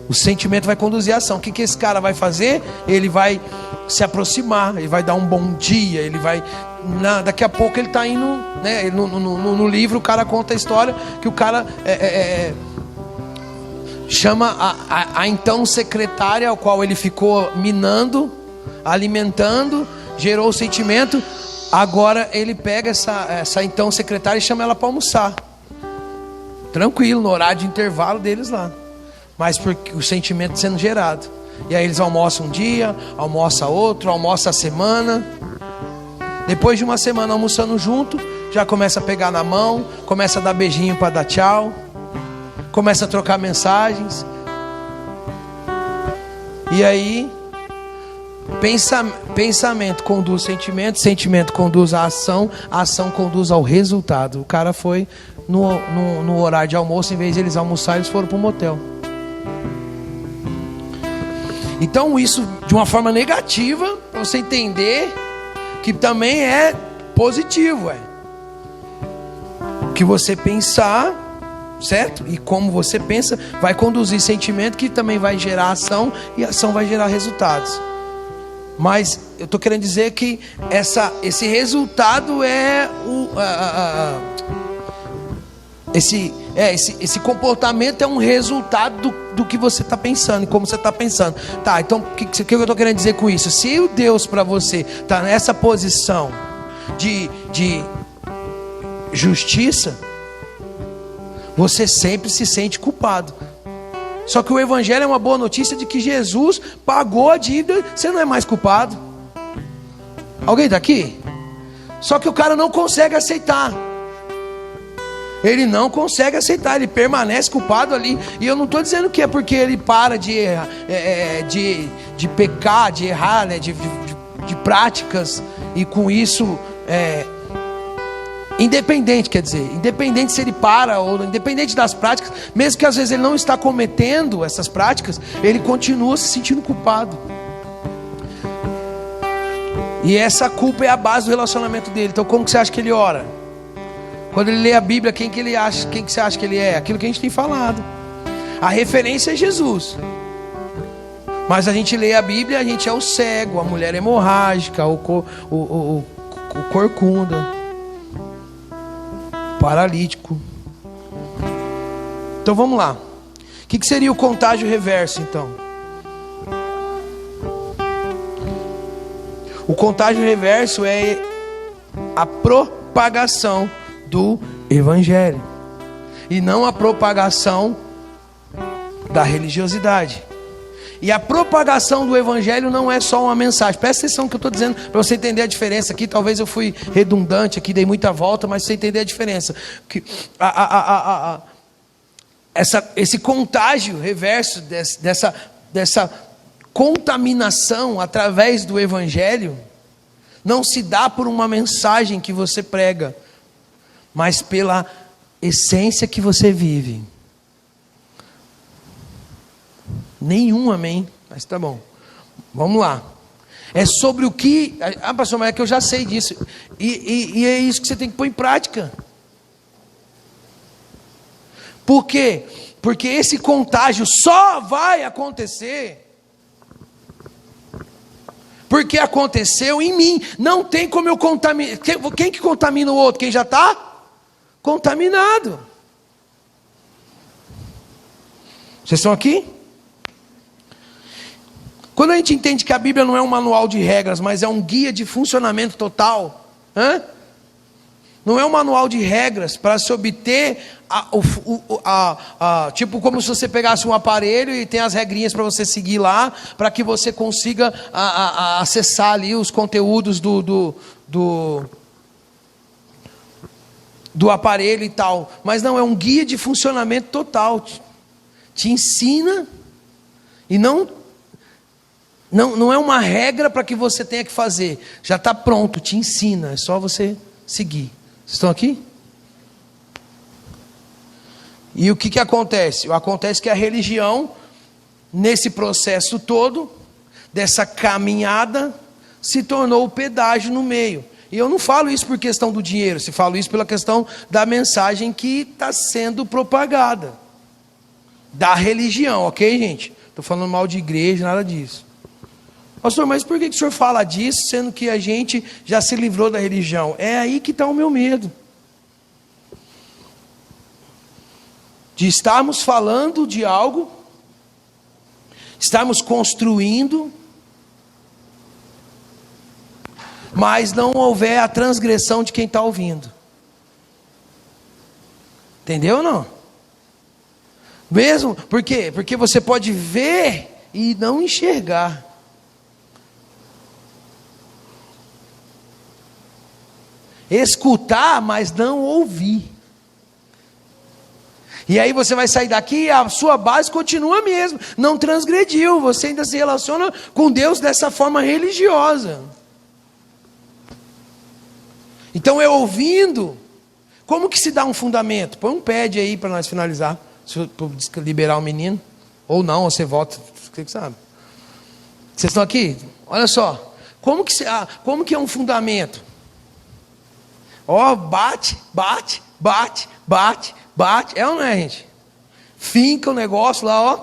[SPEAKER 1] O sentimento vai conduzir à ação. O que esse cara vai fazer? Ele vai se aproximar, ele vai dar um bom dia, ele vai... daqui a pouco ele está indo, né? No livro o cara conta a história que o cara chama a então secretária, ao qual ele ficou minando, alimentando, gerou o sentimento. Agora ele pega essa então secretária e chama ela para almoçar. tranquilo, no horário de intervalo deles lá. Mas porque o sentimento sendo gerado. E aí eles almoçam um dia, almoçam outro, almoçam a semana. Depois de uma semana almoçando junto, já começa a pegar na mão, começa a dar beijinho para dar tchau, começa a trocar mensagens. E aí, pensamento conduz sentimento, sentimento conduz a ação conduz ao resultado. O cara foi no horário de almoço, em vez de eles almoçarem, eles foram para um motel. Então isso de uma forma negativa, para você entender que também é positivo, que você pensar, certo? E como você pensa vai conduzir sentimento, que também vai gerar ação, e ação vai gerar resultados. Mas eu estou querendo dizer que esse resultado é esse comportamento é um resultado do que você está pensando e como você está pensando. Tá, então o que eu estou querendo dizer com isso? Se o Deus para você está nessa posição de justiça, você sempre se sente culpado. Só que o evangelho é uma boa notícia de que Jesus pagou a dívida, você não é mais culpado. Alguém está aqui? Só que o cara não consegue aceitar. Ele não consegue aceitar, ele permanece culpado ali. E eu não estou dizendo que é porque ele para de pecar, de errar, né? de práticas, e com isso independente, quer dizer, independente se ele para ou independente das práticas, mesmo que às vezes ele não está cometendo essas práticas, ele continua se sentindo culpado. E essa culpa é a base do relacionamento dele. Então como que você acha que ele ora? Quando ele lê a Bíblia, quem que você acha que ele é? Aquilo que a gente tem falado. A referência é Jesus. Mas a gente lê a Bíblia, a gente é o cego, a mulher hemorrágica, o corcunda, paralítico. Então vamos lá. O que seria o contágio reverso então? O contágio reverso é a propagação do evangelho, e não a propagação da religiosidade. E a propagação do evangelho não é só uma mensagem. Presta atenção no que eu estou dizendo, para você entender a diferença aqui. Talvez eu fui redundante aqui, dei muita volta, mas você entender a diferença. Esse contágio reverso dessa contaminação através do evangelho não se dá por uma mensagem que você prega, mas pela essência que você vive. Nenhum amém, mas tá bom. Vamos lá. É sobre o que... pastor, mas é que eu já sei disso. E é isso que você tem que pôr em prática. Por quê? Porque esse contágio só vai acontecer porque aconteceu em mim. Não tem como eu contaminar. Quem que contamina o outro? Quem já está contaminado. Vocês estão aqui? Quando a gente entende que a Bíblia não é um manual de regras, mas é um guia de funcionamento total, não é um manual de regras para se obter tipo como se você pegasse um aparelho e tem as regrinhas para você seguir lá, para que você consiga acessar ali os conteúdos do aparelho e tal. Mas não, é um guia de funcionamento total. Te ensina, e não é uma regra para que você tenha que fazer. Já está pronto, te ensina, é só você seguir. Vocês estão aqui? E o que acontece? Acontece que a religião, nesse processo todo, dessa caminhada, se tornou o pedágio no meio. E eu não falo isso por questão do dinheiro, eu falo isso pela questão da mensagem que está sendo propagada. Da religião, ok, gente? Estou falando mal de igreja, nada disso. Pastor, mas por que o senhor fala disso, sendo que a gente já se livrou da religião? É aí que está o meu medo. De estarmos falando de algo, estarmos construindo, mas não houver a transgressão de quem está ouvindo. Entendeu ou não? Mesmo, por quê? Porque você pode ver e não enxergar. Escutar, mas não ouvir. E aí você vai sair daqui e a sua base continua a mesma. Não transgrediu, você ainda se relaciona com Deus dessa forma religiosa. Então eu ouvindo, como que se dá um fundamento? Põe um pad aí para nós finalizar. Para liberar o menino. Ou não, ou você volta. Você sabe. Vocês estão aqui? Olha só. Como que é um fundamento? Ó, bate, bate, bate, bate, bate. É ou não é, gente? Finca o negócio lá, ó.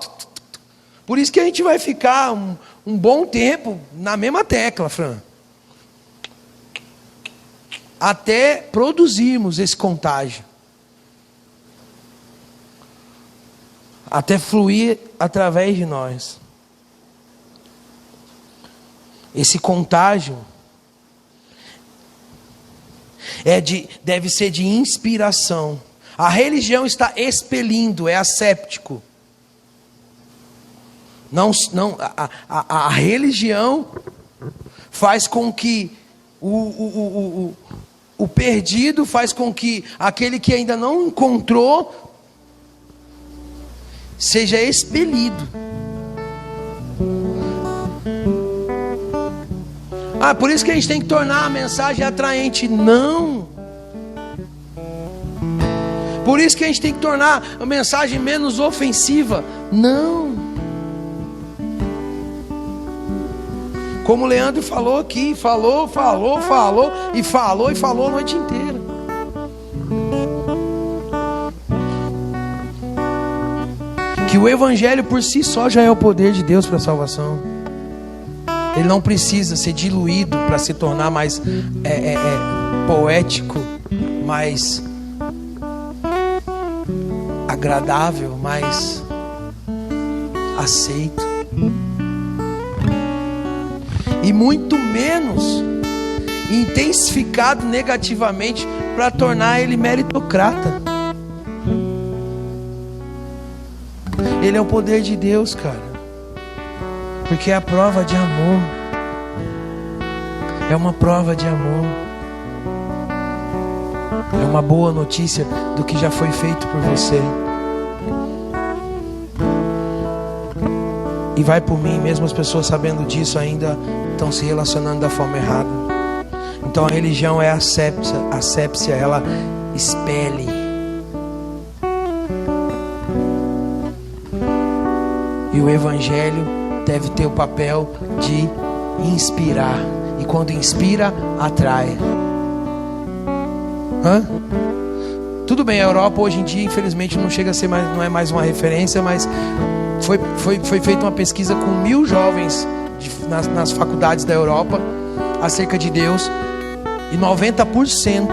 [SPEAKER 1] Por isso que a gente vai ficar um bom tempo na mesma tecla, Fran. Até produzirmos esse contágio. Até fluir através de nós. Esse contágio deve ser de inspiração. A religião está expelindo, é asséptico. A religião faz com que o perdido, faz com que aquele que ainda não encontrou seja expelido. Por isso que a gente tem que tornar a mensagem atraente. Não. Por isso que a gente tem que tornar a mensagem menos ofensiva. Não. Como o Leandro falou aqui, falou a noite inteira. Que o evangelho por si só já é o poder de Deus para a salvação. Ele não precisa ser diluído para se tornar mais poético, mais agradável, mais aceito. E muito menos intensificado negativamente para tornar ele meritocrata. Ele é o poder de Deus, cara. Porque é a prova de amor. É uma prova de amor. É uma boa notícia do que já foi feito por você. E vai por mim, mesmo as pessoas sabendo disso ainda estão se relacionando da forma errada. Então a religião é assépsia, ela expele. E o evangelho deve ter o papel de inspirar. E quando inspira, atrai. Tudo bem, a Europa hoje em dia, infelizmente, não chega a ser mais, não é mais uma referência, mas foi feita uma pesquisa com 1000 jovens nas faculdades da Europa acerca de Deus. E 90%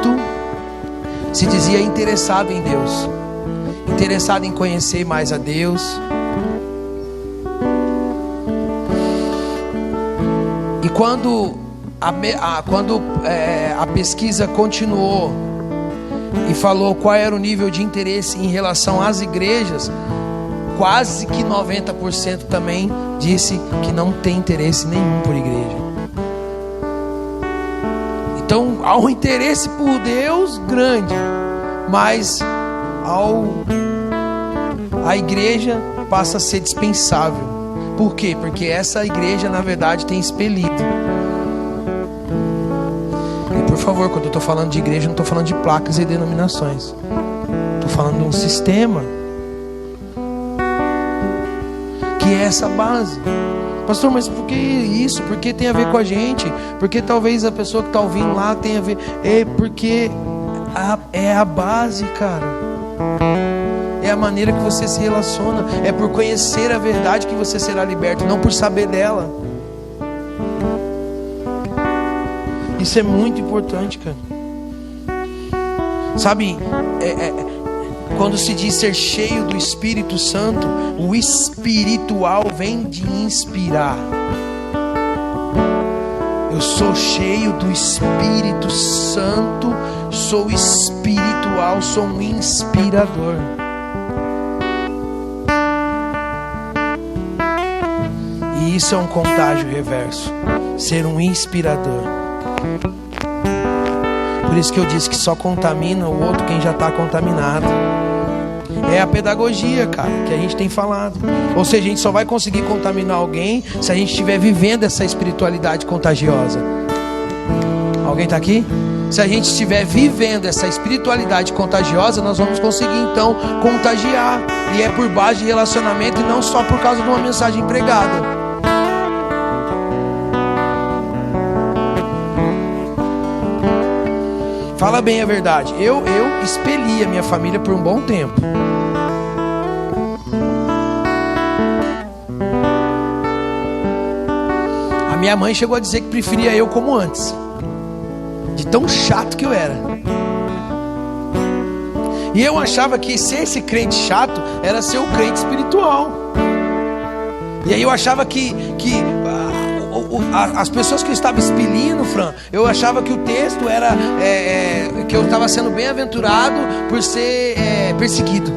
[SPEAKER 1] se dizia interessado em Deus, interessado em conhecer mais a Deus. E quando a pesquisa continuou e falou qual era o nível de interesse em relação às igrejas, quase que 90% também disse que não tem interesse nenhum por igreja. Então há um interesse por Deus grande, mas a igreja passa a ser dispensável. Por quê? Porque essa igreja, na verdade, tem expelido. E por favor, quando eu estou falando de igreja, não estou falando de placas e denominações. Estou falando de um sistema que é essa base. Pastor, mas por que isso? Por que tem a ver com a gente? Porque talvez a pessoa que está ouvindo lá tenha a ver. É porque é a base, cara. É a maneira que você se relaciona. É por conhecer a verdade que você será liberto, não por saber dela. Isso é muito importante, cara. Sabe, quando se diz ser cheio do Espírito Santo, o espiritual vem de inspirar. Eu sou cheio do Espírito Santo, sou espiritual, sou um inspirador. Isso é um contágio reverso. Ser um inspirador. Por isso que eu disse que só contamina o outro quem já está contaminado. É a pedagogia, cara, que a gente tem falado. Ou seja, a gente só vai conseguir contaminar alguém se a gente estiver vivendo essa espiritualidade contagiosa. Alguém está aqui? Se a gente estiver vivendo essa espiritualidade contagiosa, nós vamos conseguir então contagiar. E é por base de relacionamento e não só por causa de uma mensagem pregada. Fala bem a verdade. Eu expeli a minha família por um bom tempo. A minha mãe chegou a dizer que preferia eu como antes, de tão chato que eu era. E eu achava que ser esse crente chato era ser o crente espiritual. E aí eu achava que as pessoas que eu estava expelindo, Fran, eu achava que o texto era que eu estava sendo bem-aventurado por ser perseguido.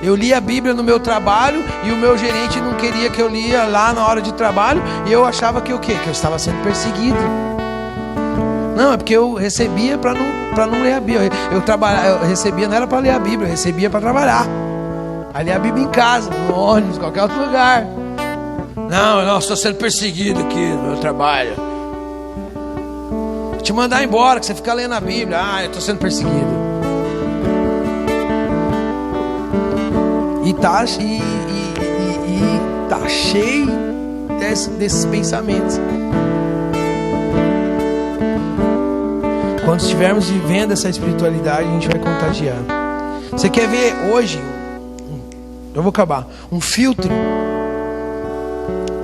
[SPEAKER 1] Eu lia a Bíblia no meu trabalho e o meu gerente não queria que eu lia lá na hora de trabalho, e eu achava que o quê? Que eu estava sendo perseguido. Não, é porque eu recebia para não ler a Bíblia. Eu recebia, não era para ler a Bíblia, eu recebia para trabalhar. Aí ler a Bíblia em casa, no ônibus, qualquer outro lugar. Não, estou sendo perseguido aqui no meu trabalho. Vou te mandar embora, que você fica lendo a Bíblia. Eu estou sendo perseguido. E tá cheio desses pensamentos. Quando estivermos vivendo essa espiritualidade, a gente vai contagiar. Você quer ver hoje? Eu vou acabar. Um filtro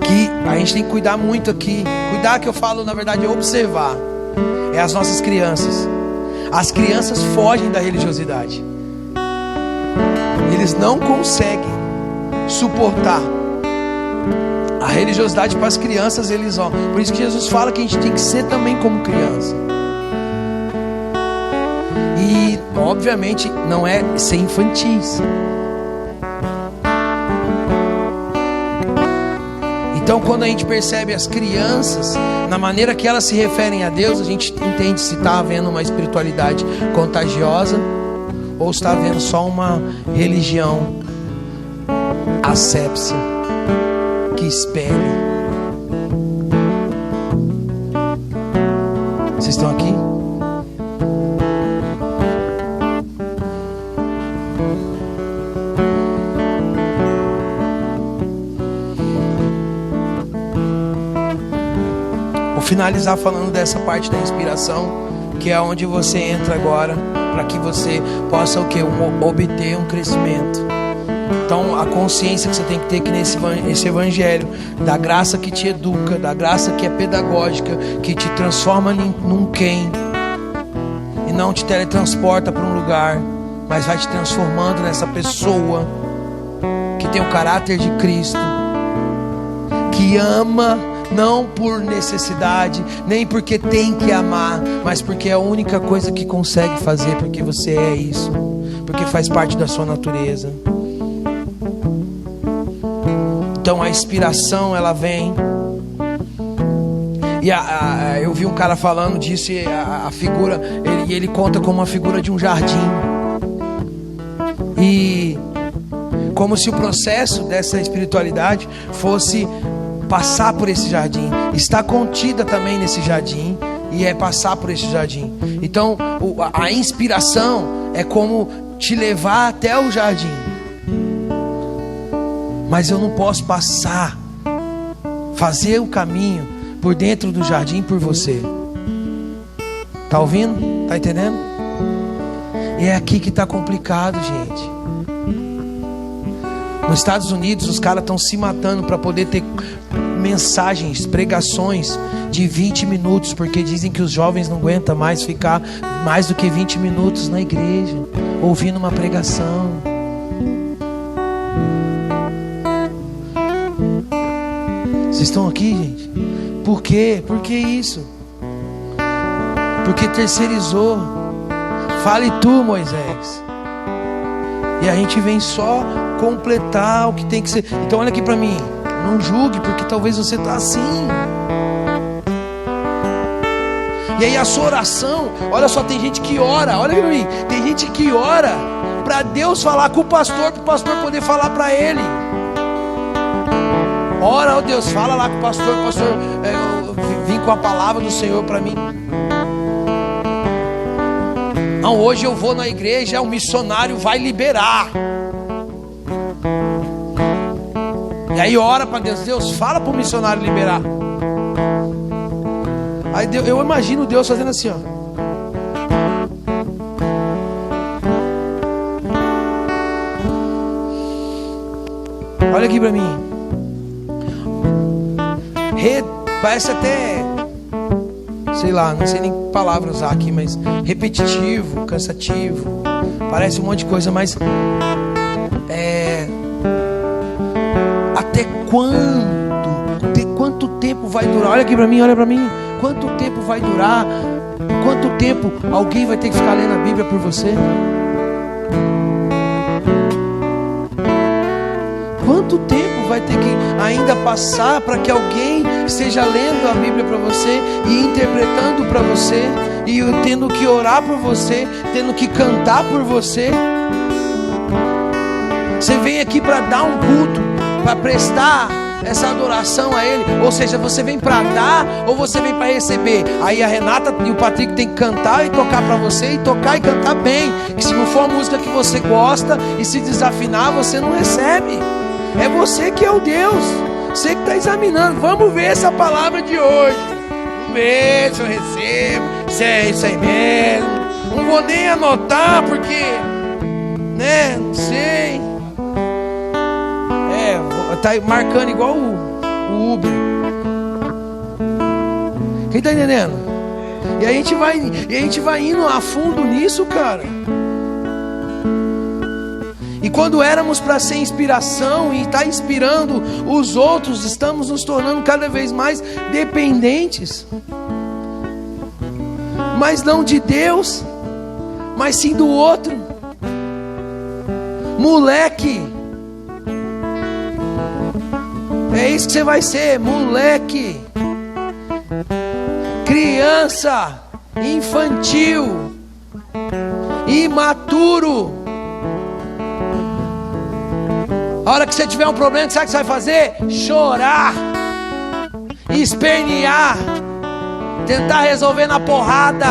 [SPEAKER 1] que a gente tem que cuidar muito aqui. Cuidar, que eu falo, na verdade, é observar. É as nossas crianças. As crianças fogem da religiosidade. Eles não conseguem suportar a religiosidade. Para as crianças, por isso que Jesus fala que a gente tem que ser também como criança. E obviamente não é ser infantis. Então, quando a gente percebe as crianças, na maneira que elas se referem a Deus, a gente entende se está havendo uma espiritualidade contagiosa ou está havendo só uma religião assépsia que expele. Vocês estão aqui? Vou finalizar falando dessa parte da inspiração, que é onde você entra agora, para que você possa obter um crescimento. Então, a consciência que você tem que ter que nesse evangelho, da graça que te educa, da graça que é pedagógica, que te transforma num quem, e não te teletransporta para um lugar, mas vai te transformando nessa pessoa que tem o caráter de Cristo, que ama não por necessidade, nem porque tem que amar, mas porque é a única coisa que consegue fazer, porque você é isso, porque faz parte da sua natureza. Então a inspiração, ela vem. E eu vi um cara falando disso, e a figura, ele conta como uma figura de um jardim. E como se o processo dessa espiritualidade fosse passar por esse jardim, está contida também nesse jardim, e é passar por esse jardim. Então a inspiração é como te levar até o jardim, mas eu não posso fazer o caminho por dentro do jardim por você. Tá ouvindo? Tá entendendo? E é aqui que tá complicado, gente. Nos Estados Unidos, os caras estão se matando para poder ter mensagens, pregações de 20 minutos, porque dizem que os jovens não aguentam mais ficar mais do que 20 minutos na igreja, ouvindo uma pregação. Vocês estão aqui, gente? Por quê? Por que isso? Porque terceirizou. Fale tu, Moisés. E a gente vem só completar o que tem que ser. Então olha aqui para mim, não julgue, porque talvez você está assim. E aí a sua oração, olha só, tem gente que ora, olha aqui para mim, tem gente que ora para Deus falar com o pastor, para o pastor poder falar para ele. Ora, ó Deus, fala lá com o pastor, vim com a palavra do Senhor para mim. Não, hoje eu vou na igreja, o missionário vai liberar. E aí ora para Deus, Deus, fala para o missionário liberar. Aí eu imagino Deus fazendo assim, ó. Olha aqui para mim. Parece até, sei lá, não sei nem que palavra usar aqui, mas repetitivo, cansativo. Parece um monte de coisa, mas até quanto tempo vai durar? Olha aqui para mim, olha para mim. Quanto tempo vai durar? Quanto tempo alguém vai ter que ficar lendo a Bíblia por você? Quanto tempo vai ter que ainda passar para que alguém esteja lendo a Bíblia para você e interpretando para você e tendo que orar por você, tendo que cantar por você? Você vem aqui para dar um culto, para prestar essa adoração a Ele, ou seja, você vem para dar ou você vem para receber? Aí a Renata e o Patrick tem que cantar e tocar para você, e tocar e cantar bem, que se não for a música que você gosta e se desafinar, você não recebe. É você que é o Deus, você que está examinando. Vamos ver essa palavra de hoje, vamos ver se eu recebo, se é isso aí mesmo. Não vou nem anotar porque, né, não sei. Tá marcando igual o Uber. Quem tá entendendo? E a gente vai indo a fundo nisso, cara. E quando éramos para ser inspiração e estar inspirando os outros, estamos nos tornando cada vez mais dependentes. Mas não de Deus, mas sim do outro. Moleque, é isso que você vai ser, moleque. Criança, infantil, imaturo. A hora que você tiver um problema, sabe o que você vai fazer? Chorar, espernear, tentar resolver na porrada.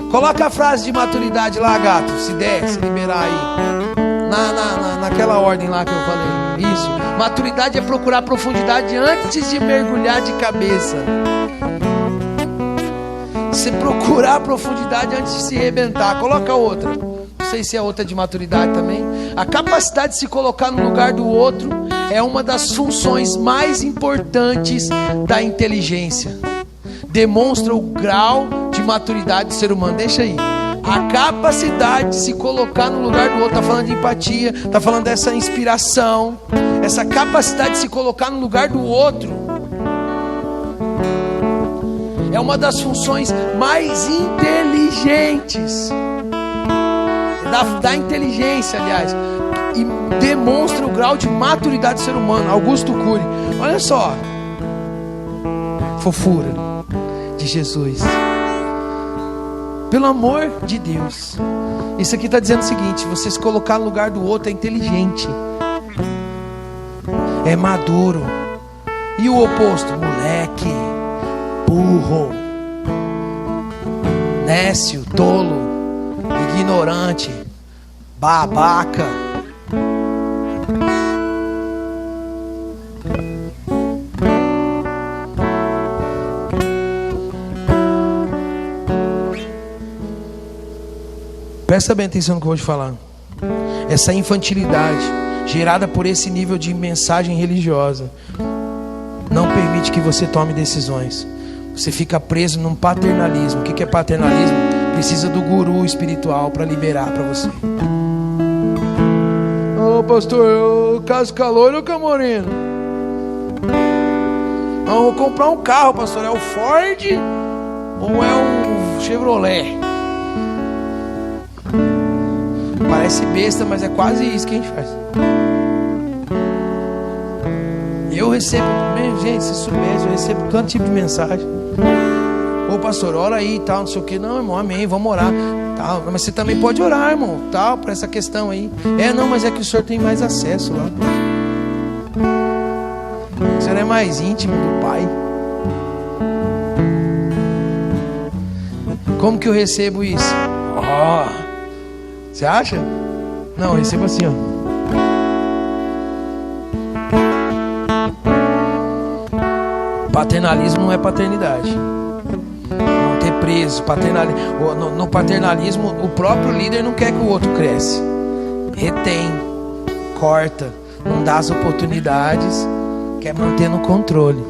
[SPEAKER 1] Coloca a frase de maturidade lá, gato, se der, se liberar aí, naquela ordem lá que eu falei. Isso, maturidade é procurar profundidade antes de mergulhar de cabeça. Você procurar profundidade antes de se arrebentar. Coloca outra, não sei se é outra de maturidade também. A capacidade de se colocar no lugar do outro é uma das funções mais importantes da inteligência. Demonstra o grau de maturidade do ser humano. Deixa aí. A capacidade de se colocar no lugar do outro. Está falando de empatia, está falando dessa inspiração. Essa capacidade de se colocar no lugar do outro é uma das funções mais inteligentes da inteligência, aliás, e demonstra o grau de maturidade do ser humano. Augusto Cury, olha só, fofura de Jesus. Pelo amor de Deus, isso aqui está dizendo o seguinte: você se colocar no lugar do outro é inteligente, é maduro. E o oposto, moleque, burro, nécio, tolo, ignorante, babaca. Presta bem atenção no que eu vou te falar. Essa infantilidade gerada por esse nível de mensagem religiosa não permite que você tome decisões. Você fica preso num paternalismo. O que é paternalismo? Precisa do guru espiritual para liberar para você. Ô pastor, eu caso calor ou Camorino? Não, vou comprar um carro, pastor. É o Ford ou é o Chevrolet? Parece besta, mas é quase isso que a gente faz. Eu recebo, gente, se soubesse, eu recebo tanto tipo de mensagem. Ô pastor, ora aí e tal, não sei o que. Não, irmão, amém, vamos orar tal. Mas você também pode orar, irmão, tal, para essa questão aí. Não, mas é que o senhor tem mais acesso lá. O senhor é mais íntimo do Pai. Como que eu recebo isso? Você acha? Não, eu recebo assim, ó. Paternalismo não é paternidade. Não ter preso. No paternalismo, o próprio líder não quer que o outro cresça. Retém, corta, não dá as oportunidades, quer manter no controle.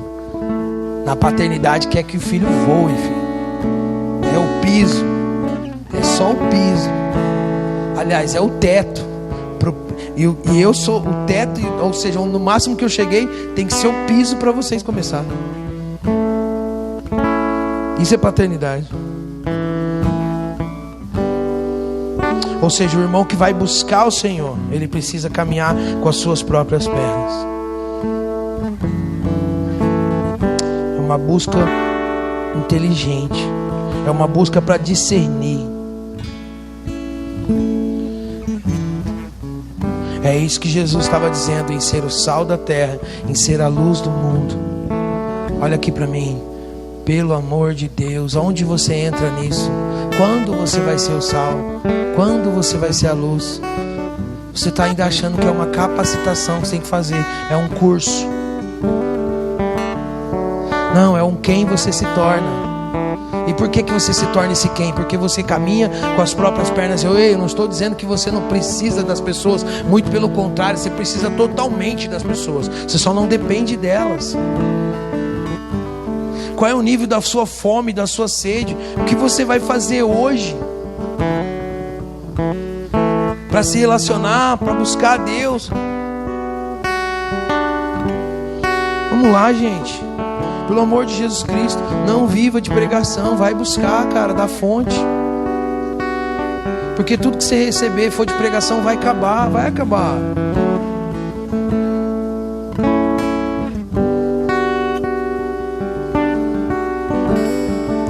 [SPEAKER 1] Na paternidade quer que o filho voe, filho. É o piso. É só o piso. Aliás, é o teto. E eu sou o teto, ou seja, no máximo que eu cheguei, tem que ser o piso para vocês começarem. Isso é paternidade. Ou seja, o irmão que vai buscar o Senhor, ele precisa caminhar com as suas próprias pernas. É uma busca inteligente. É uma busca para discernir. É isso que Jesus estava dizendo, em ser o sal da terra, em ser a luz do mundo. Olha aqui para mim, pelo amor de Deus, aonde você entra nisso? Quando você vai ser o sal? Quando você vai ser a luz? Você está ainda achando que é uma capacitação que você tem que fazer, é um curso. Não, é um quem você se torna. E por que você se torna esse quem? Porque você caminha com as próprias pernas. Eu não estou dizendo que você não precisa das pessoas. Muito pelo contrário, você precisa totalmente das pessoas. Você só não depende delas. Qual é o nível da sua fome, da sua sede? O que você vai fazer hoje para se relacionar, para buscar a Deus? Vamos lá, gente. Pelo amor de Jesus Cristo, não viva de pregação, vai buscar, cara, da fonte. Porque tudo que você receber for de pregação vai acabar, vai acabar.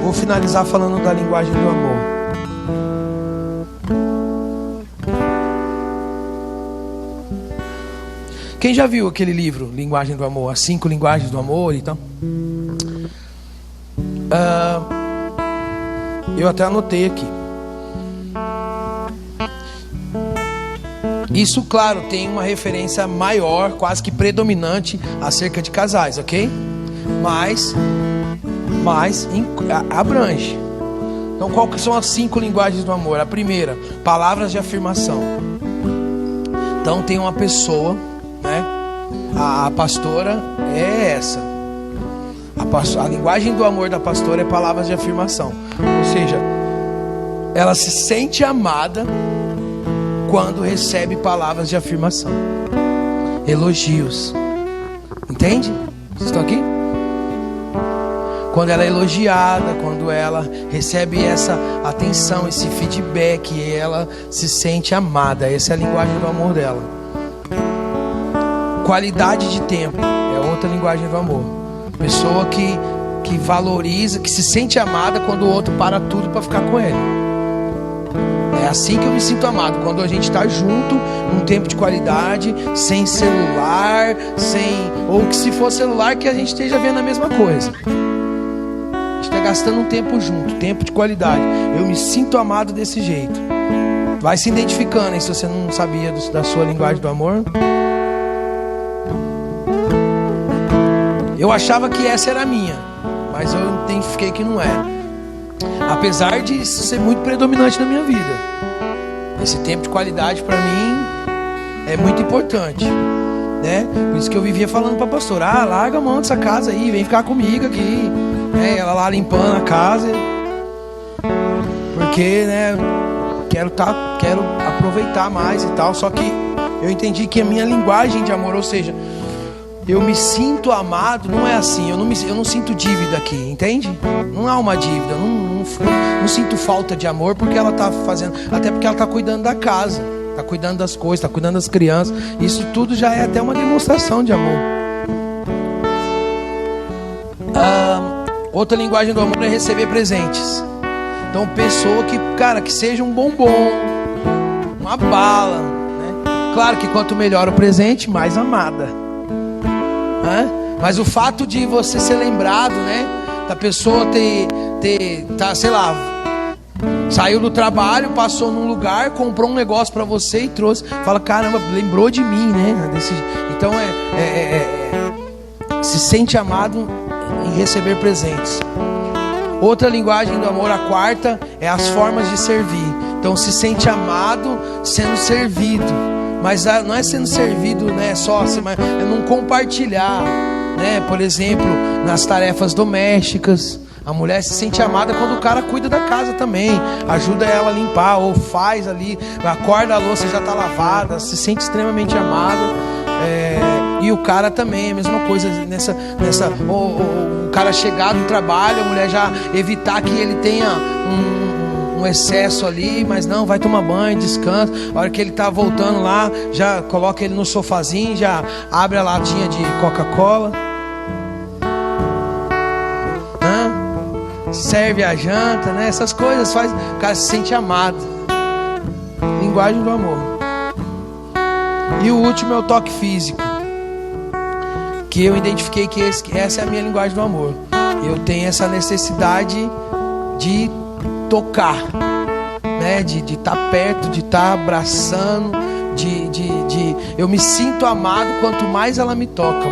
[SPEAKER 1] Vou finalizar falando da linguagem do amor. Quem já viu aquele livro, Linguagem do Amor, as 5 linguagens do amor e tal? Eu até anotei aqui. Isso, claro, tem uma referência maior, quase que predominante acerca de casais, ok? Mas abrange. Então, qual que são as 5 linguagens do amor? A primeira, palavras de afirmação. Então, tem uma pessoa, né? A pastora é essa. A linguagem do amor da pastora é palavras de afirmação. Ou seja, ela se sente amada quando recebe palavras de afirmação, elogios. Entende? Vocês estão aqui? Quando ela é elogiada, quando ela recebe essa atenção, esse feedback, ela se sente amada. Essa é a linguagem do amor dela. Qualidade de tempo é outra linguagem do amor. Pessoa que valoriza, que se sente amada quando o outro para tudo para ficar com ele. É assim que eu me sinto amado, quando a gente está junto, num tempo de qualidade, sem celular, ou que se for celular, que a gente esteja vendo a mesma coisa. A gente está gastando um tempo junto, tempo de qualidade. Eu me sinto amado desse jeito. Vai se identificando, hein, se você não sabia da sua linguagem do amor. Eu achava que essa era a minha, mas eu identifiquei que não é. Apesar de isso ser muito predominante na minha vida, esse tempo de qualidade para mim é muito importante, né? Por isso que eu vivia falando para a pastora: larga a mão dessa casa aí, vem ficar comigo aqui, ela lá limpando a casa, porque, né, quero aproveitar mais e tal. Só que eu entendi que a minha linguagem de amor, ou seja, eu me sinto amado, não é assim, eu não sinto dívida aqui, entende? Não há uma dívida, não sinto falta de amor porque ela está fazendo, até porque ela está cuidando da casa. está cuidando das coisas, está cuidando das crianças. Isso tudo já é até uma demonstração de amor. Outra linguagem do amor é receber presentes. Então, pessoa que, cara, que seja um bombom, uma bala, né? Claro que quanto melhor o presente, mais amada, né? Mas o fato de você ser lembrado, né? Da pessoa tá, sei lá, saiu do trabalho, passou num lugar, comprou um negócio para você e trouxe. Fala, caramba, lembrou de mim, né? Então se sente amado em receber presentes. Outra linguagem do amor, a quarta, é as formas de servir. Então se sente amado sendo servido. Mas não é sendo servido, né, só, mas é não compartilhar, né? Por exemplo, nas tarefas domésticas. A mulher se sente amada quando o cara cuida da casa também, ajuda ela a limpar, ou faz ali, acorda, a louça já está lavada, se sente extremamente amada. E o cara também, a mesma coisa, o cara chegar do trabalho, a mulher já evitar que ele tenha um excesso ali, mas não, vai tomar banho, descansa. A hora que ele está voltando lá, já coloca ele no sofazinho, já abre a latinha de Coca-Cola, serve a janta, né? Essas coisas faz o cara se sente amado. Linguagem do amor. E o último é o toque físico, que eu identifiquei que essa é a minha linguagem do amor. Eu tenho essa necessidade de tocar, né? De estar perto, de estar abraçando, eu me sinto amado quanto mais ela me toca,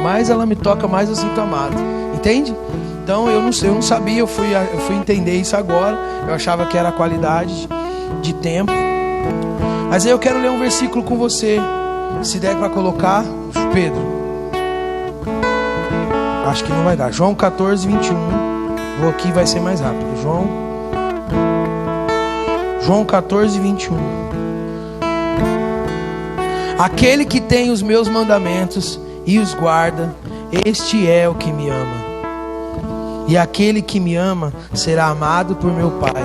[SPEAKER 1] mais eu sinto amado. Entende? Então eu não sabia, eu fui entender isso agora. Eu achava que era qualidade de tempo. Mas aí eu quero ler um versículo com você. Se der para colocar, Pedro. Acho que não vai dar. João 14, 21. Vou aqui, vai ser mais rápido. João 14, 21. Aquele que tem os meus mandamentos e os guarda, este é o que me ama. E aquele que me ama será amado por meu Pai.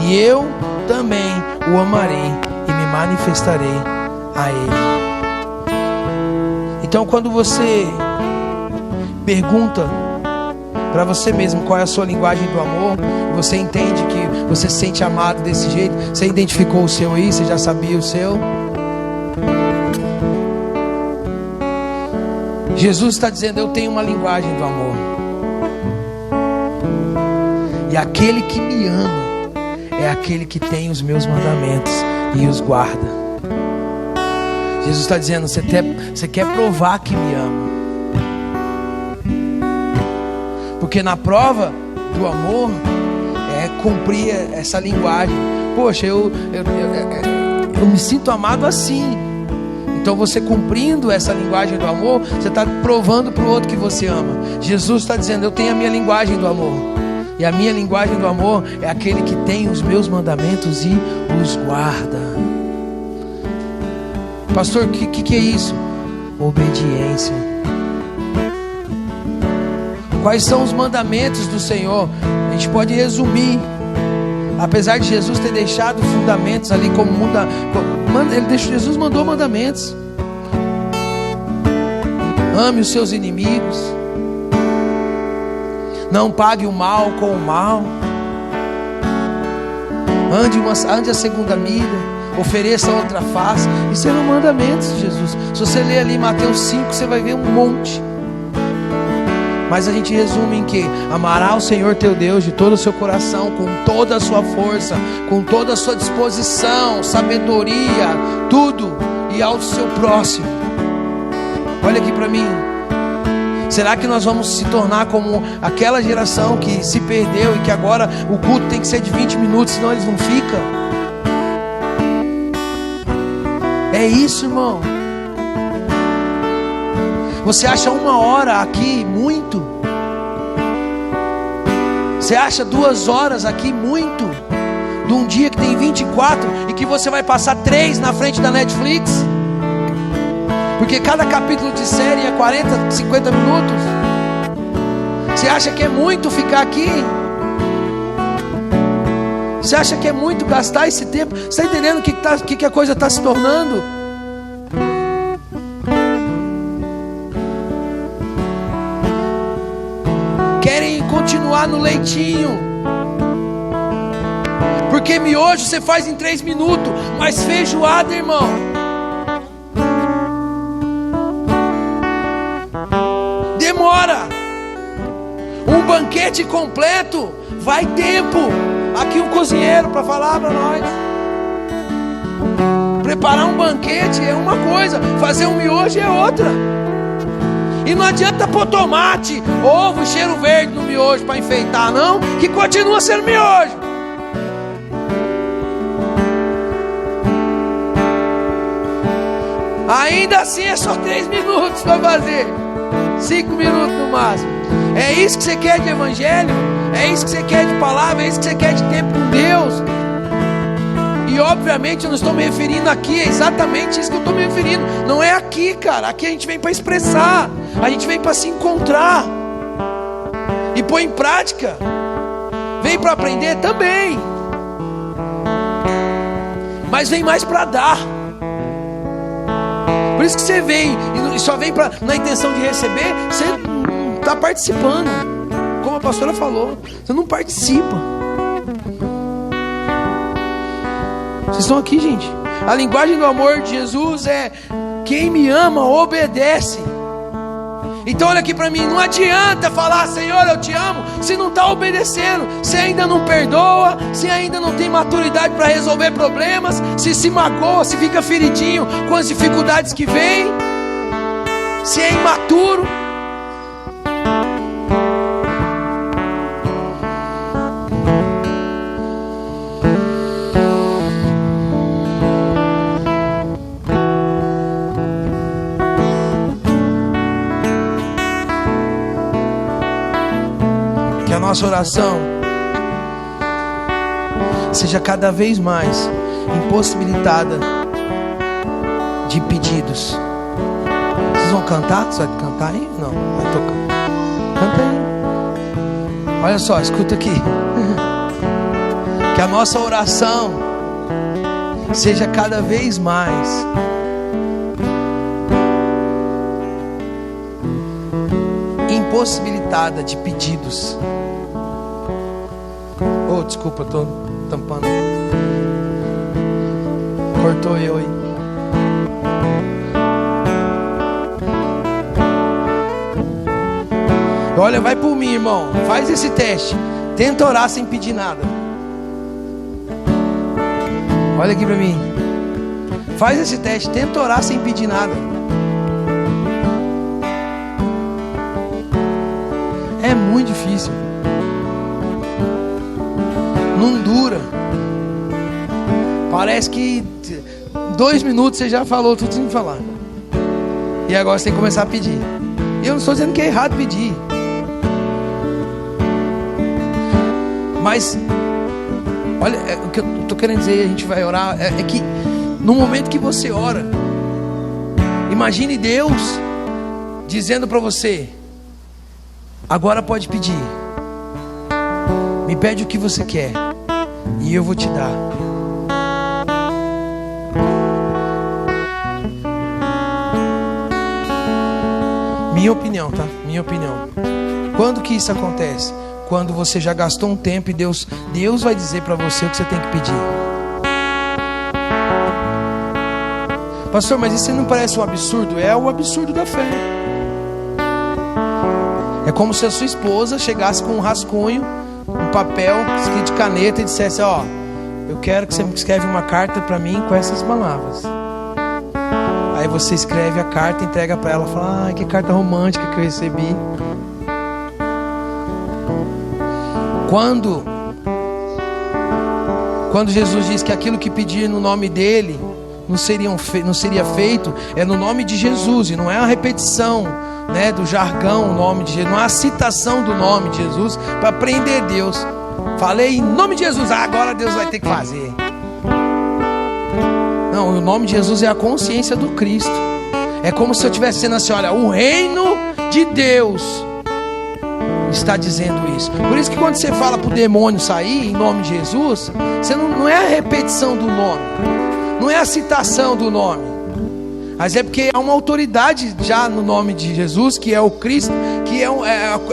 [SPEAKER 1] E eu também o amarei e me manifestarei a Ele. Então, quando você pergunta para você mesmo qual é a sua linguagem do amor, você entende que você se sente amado desse jeito, você identificou o seu aí, você já sabia o seu. Jesus está dizendo, eu tenho uma linguagem do amor. E aquele que me ama é aquele que tem os meus mandamentos e os guarda. Jesus está dizendo, você quer provar que me ama. Porque na prova do amor é cumprir essa linguagem. Poxa, eu me sinto amado assim. Então você cumprindo essa linguagem do amor, você está provando para o outro que você ama. Jesus está dizendo, eu tenho a minha linguagem do amor. E a minha linguagem do amor é aquele que tem os meus mandamentos e os guarda. Pastor, o que é isso? Obediência. Quais são os mandamentos do Senhor? A gente pode resumir. Apesar de Jesus ter deixado fundamentos ali como Jesus mandou mandamentos. Ame os seus inimigos. Não pague o mal com o mal. Ande a segunda milha. Ofereça outra face. Isso eram mandamentos de Jesus. Se você ler ali Mateus 5, você vai ver um monte. Mas a gente resume em que? Amará o Senhor teu Deus de todo o seu coração, com toda a sua força, com toda a sua disposição, sabedoria, tudo, e ao seu próximo. Olha aqui para mim. Será que nós vamos se tornar como aquela geração que se perdeu e que agora o culto tem que ser de 20 minutos, senão eles não ficam? É isso, irmão. Você acha 1 hora aqui muito? Você acha 2 horas aqui muito? De um dia que tem 24 e que você vai passar 3 na frente da Netflix? Porque cada capítulo de série é 40, 50 minutos. Você acha que é muito ficar aqui? Você acha que é muito gastar esse tempo? Você está entendendo o que a coisa está se tornando? Querem continuar no leitinho. Porque miojo você faz em 3 minutos, mas feijoada, irmão, demora. Um banquete completo vai tempo. Aqui um cozinheiro para falar para nós. Preparar um banquete é uma coisa, fazer um miojo é outra. E não adianta pôr tomate, ovo, cheiro verde no miojo para enfeitar, não, que continua sendo miojo. Ainda assim é só 3 minutos para fazer, 5 minutos no máximo. É isso que você quer de evangelho? É isso que você quer de palavra? É isso que você quer de tempo com Deus? E obviamente eu não estou me referindo aqui, é exatamente isso que eu estou me referindo. Não é aqui, cara. Aqui a gente vem para expressar, a gente vem para se encontrar e pôr em prática. Vem para aprender também, mas vem mais para dar. Por isso que você vem e só vem na intenção de receber. Você não está participando. Como a pastora falou, você não participa. Vocês estão aqui, gente? A linguagem do amor de Jesus é: quem me ama obedece. Então olha aqui para mim, não adianta falar Senhor eu te amo, se não está obedecendo, se ainda não perdoa, se ainda não tem maturidade para resolver problemas, se magoa, se fica feridinho com as dificuldades que vêm, se é imaturo. Nossa oração seja cada vez mais impossibilitada de pedidos. Vocês vão cantar? Você vai cantar aí? Não, vai tocar. Canta aí. Olha só, escuta aqui. Que a nossa oração seja cada vez mais impossibilitada de pedidos. Oh, desculpa, estou tampando. Cortou eu aí. Olha, vai por mim, irmão. Faz esse teste. Tenta orar sem pedir nada. Olha aqui para mim. Faz esse teste. Tenta orar sem pedir nada. É muito difícil. Não dura. Parece que 2 minutos você já falou tudo sem falar. E agora você tem que começar a pedir. E eu não estou dizendo que é errado pedir. Mas olha, o que eu estou querendo dizer, a gente vai orar, é que no momento que você ora, imagine Deus dizendo para você: agora pode pedir. Me pede o que você quer e eu vou te dar. Minha opinião, tá? Minha opinião. Quando que isso acontece? Quando você já gastou um tempo e Deus vai dizer para você o que você tem que pedir. Pastor, mas isso não parece um absurdo? É o absurdo da fé. É como se a sua esposa chegasse com um rascunho, um papel escrito de caneta e dissesse: ó, eu quero que você me escreve uma carta para mim com essas palavras. Aí você escreve a carta, entrega para ela, fala: ah, que carta romântica que eu recebi. Quando Jesus diz que aquilo que pedir no nome dele não seria feito, é no nome de Jesus, e não é uma repetição, né, do jargão, o nome de Jesus, não é uma citação do nome de Jesus para prender Deus. Falei em nome de Jesus, agora Deus vai ter que fazer. Não, o nome de Jesus é a consciência do Cristo. É como se eu estivesse dizendo assim: olha, o reino de Deus está dizendo isso. Por isso que quando você fala para o demônio sair em nome de Jesus, você não é a repetição do nome, não é a citação do nome, mas é porque há uma autoridade já no nome de Jesus, que é o Cristo, que é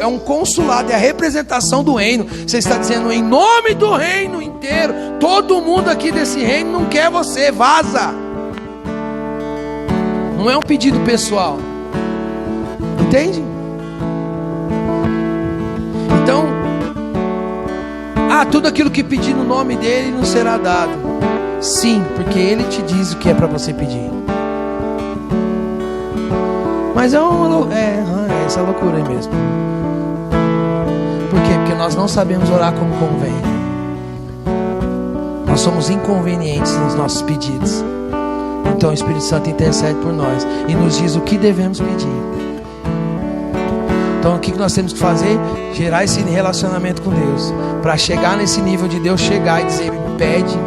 [SPEAKER 1] um consulado, é a representação do reino. Você está dizendo em nome do reino inteiro, todo mundo aqui desse reino não quer você, vaza. Não é um pedido pessoal, entende? Então, tudo aquilo que pedir no nome dele não será dado. Sim, porque ele te diz o que é para você pedir. Mas essa loucura aí mesmo. Por quê? Porque nós não sabemos orar como convém. Nós somos inconvenientes nos nossos pedidos. Então o Espírito Santo intercede por nós e nos diz o que devemos pedir. Então o que nós temos que fazer? Gerar esse relacionamento com Deus, para chegar nesse nível de Deus chegar e dizer: pede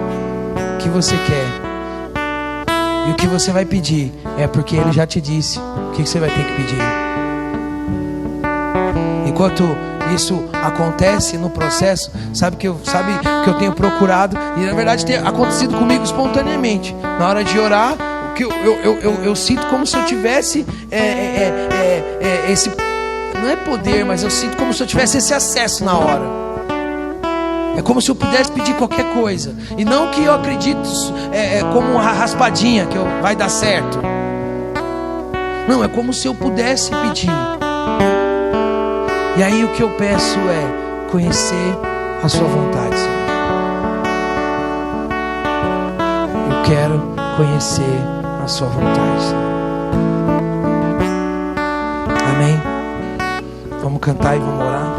[SPEAKER 1] o que você quer. E o que você vai pedir é porque Ele já te disse o que você vai ter que pedir. Enquanto isso acontece no processo, sabe que eu tenho procurado, e na verdade tem acontecido comigo espontaneamente. Na hora de orar, que eu sinto como se eu tivesse esse, não é poder, mas eu sinto como se eu tivesse esse acesso na hora. É como se eu pudesse pedir qualquer coisa, e não que eu acredito como uma raspadinha que vai dar certo. Não, é como se eu pudesse pedir. E aí o que eu peço é conhecer a sua vontade, Senhor. Eu quero conhecer a sua vontade, Senhor. Amém? Vamos cantar e vamos orar.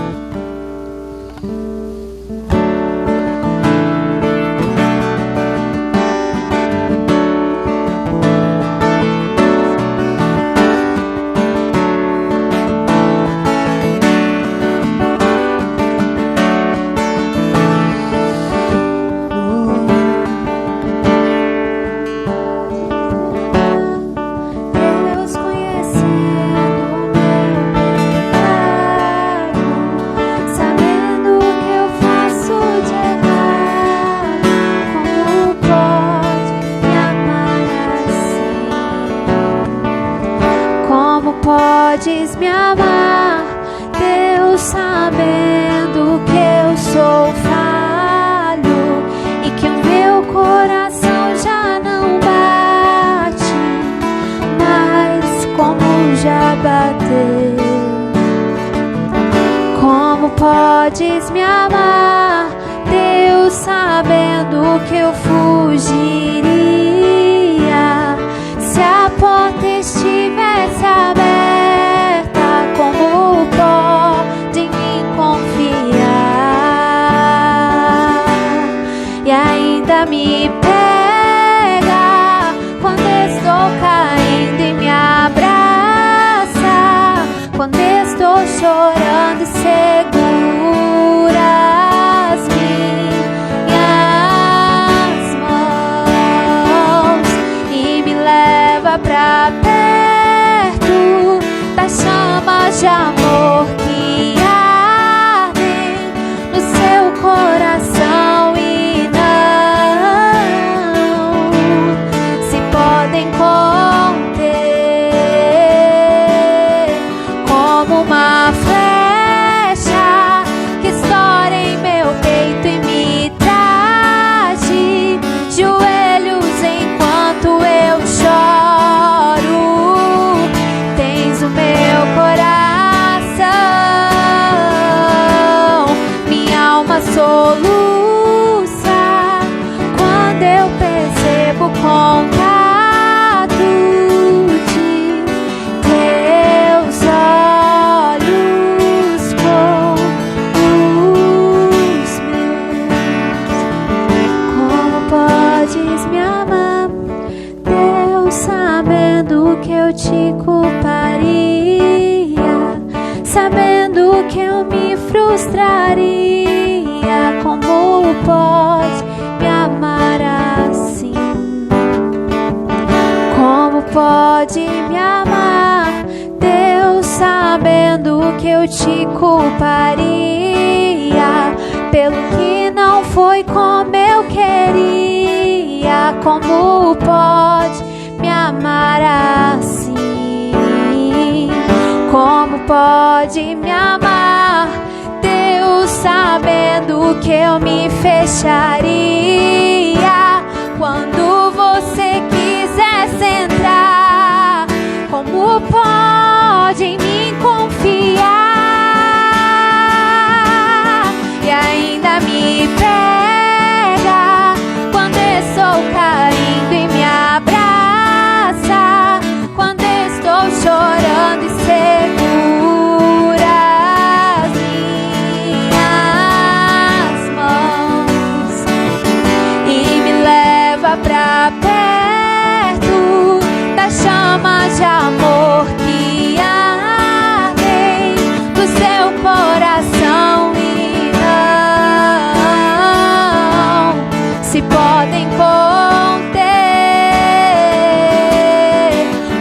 [SPEAKER 2] Podes me amar, Deus, sabendo que eu sou falho e que o meu coração já não bate mais como já bateu. Como podes me amar, Deus, sabendo que eu fugiria se a porta estivesse aberta? Como pode me confiar e ainda me pega quando estou caindo e me abraça quando estou chorando e segura as minhas mãos e me leva pra perto das chamas de amor que ardem no seu coração e não se podem conter, como uma flecha que estoura em meu peito e me traz de joelhos enquanto eu choro. Tens o meu coração, minha alma soluça quando eu percebo o contato de teus olhos com os meus. Como podes me amar, Deus, sabendo que eu te culparia, sabendo que eu me frustraria? Como pode me amar assim? Como pode me amar, Deus, sabe sabendo que eu te culparia pelo que não foi como eu queria. Como pode me amar assim? Como pode me amar, Deus, sabendo que eu me fecharia quando você quisesse entrar? Como pode em mim confiar e ainda me pega quando estou caindo e me abraça, quando estou chorando e segura as minhas mãos e me leva pra perto das chamas de amor que ardem do seu coração e não se podem conter,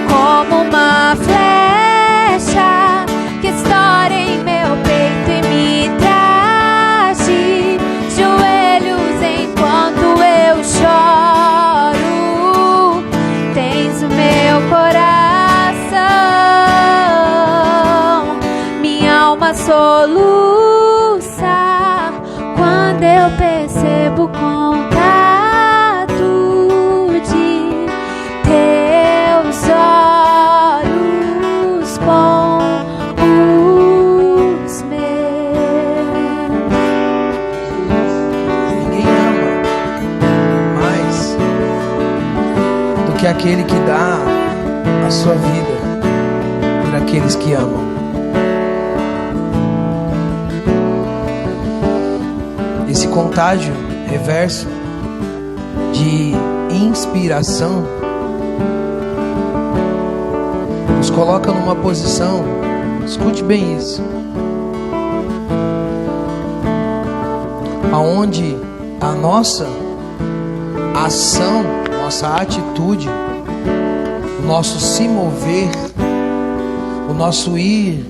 [SPEAKER 2] como uma flecha que estoura em meu peito e me traz de joelhos enquanto eu choro. Tens o meu coração, minha alma soluça quando eu percebo o contato de teus olhos com os meus.
[SPEAKER 1] Ninguém ama mais do que aquele que dá a sua vida por aqueles que amam. Esse contágio reverso de inspiração nos coloca numa posição, escute bem isso, aonde a nossa ação, nossa atitude, o nosso se mover, o nosso ir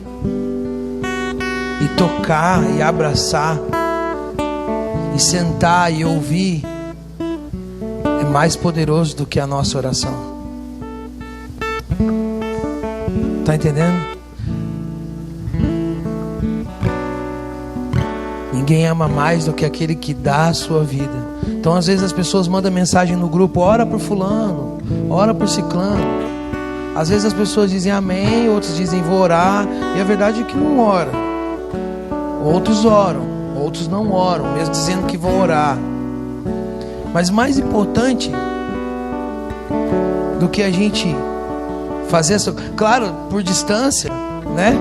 [SPEAKER 1] e tocar e abraçar e sentar e ouvir é mais poderoso do que a nossa oração. Tá entendendo? Ninguém ama mais do que aquele que dá a sua vida. Então às vezes as pessoas mandam mensagem no grupo: ora por fulano, ora por ciclano. Às vezes as pessoas dizem amém, outros dizem vou orar, e a verdade é que não ora. Outros oram, outros não oram, mesmo dizendo que vão orar. Mas mais importante do que a gente fazer isso, claro, por distância, né?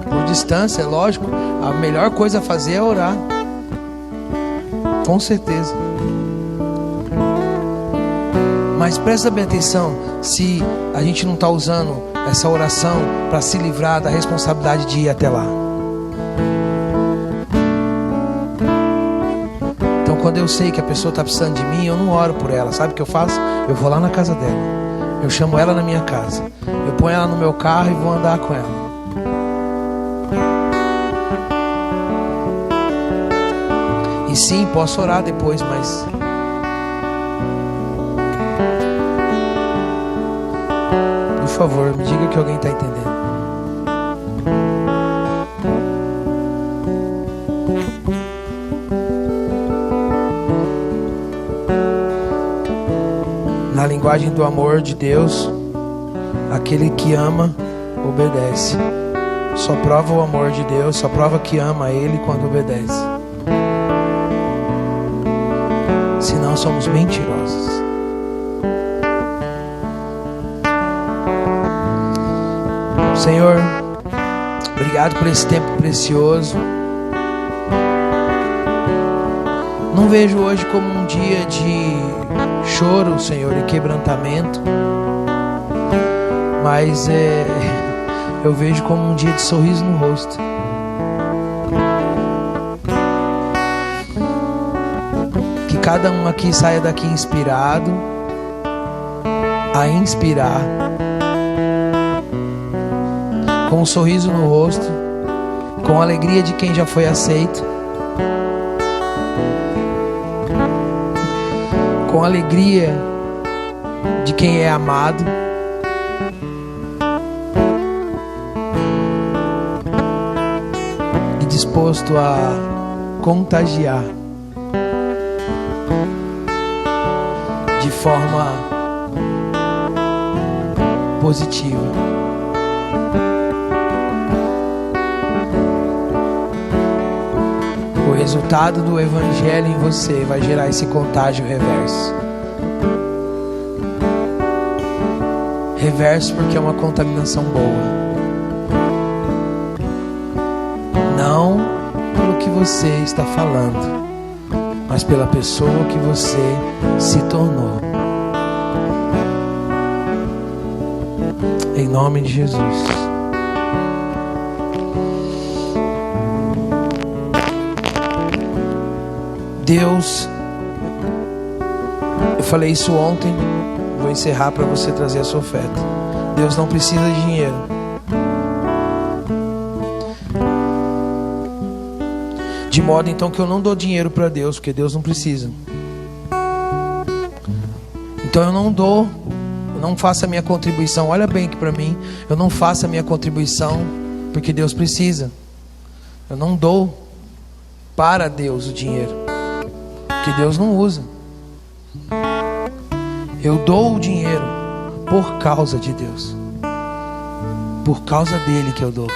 [SPEAKER 1] Por distância, é lógico, a melhor coisa a fazer é orar. Com certeza. Mas presta bem atenção, se a gente não está usando essa oração para se livrar da responsabilidade de ir até lá. Então quando eu sei que a pessoa está precisando de mim, eu não oro por ela. Sabe o que eu faço? Eu vou lá na casa dela, eu chamo ela na minha casa, eu ponho ela no meu carro e vou andar com ela. E sim, posso orar depois, mas por favor, me diga que alguém está entendendo. Na linguagem do amor de Deus, aquele que ama, obedece. Só prova o amor de Deus, só prova que ama Ele quando obedece. Senão somos mentirosos. Senhor, obrigado por esse tempo precioso. Não vejo hoje como um dia de choro, Senhor, e quebrantamento, mas eu vejo como um dia de sorriso no rosto. Que cada um aqui saia daqui inspirado a inspirar, com um sorriso no rosto, com a alegria de quem já foi aceito, com a alegria de quem é amado. E disposto a contagiar de forma positiva. O resultado do Evangelho em você vai gerar esse contágio reverso. Reverso porque é uma contaminação boa. Não pelo que você está falando, mas pela pessoa que você se tornou. Em nome de Jesus. Deus, eu falei isso ontem, vou encerrar para você trazer a sua oferta. Deus não precisa de dinheiro. De modo então que eu não dou dinheiro para Deus, porque Deus não precisa. Então eu não dou, eu não faço a minha contribuição. Olha bem aqui para mim, eu não faço a minha contribuição porque Deus precisa. Eu não dou para Deus o dinheiro, porque Deus não usa. Eu dou o dinheiro por causa de Deus. Por causa dele que eu dou.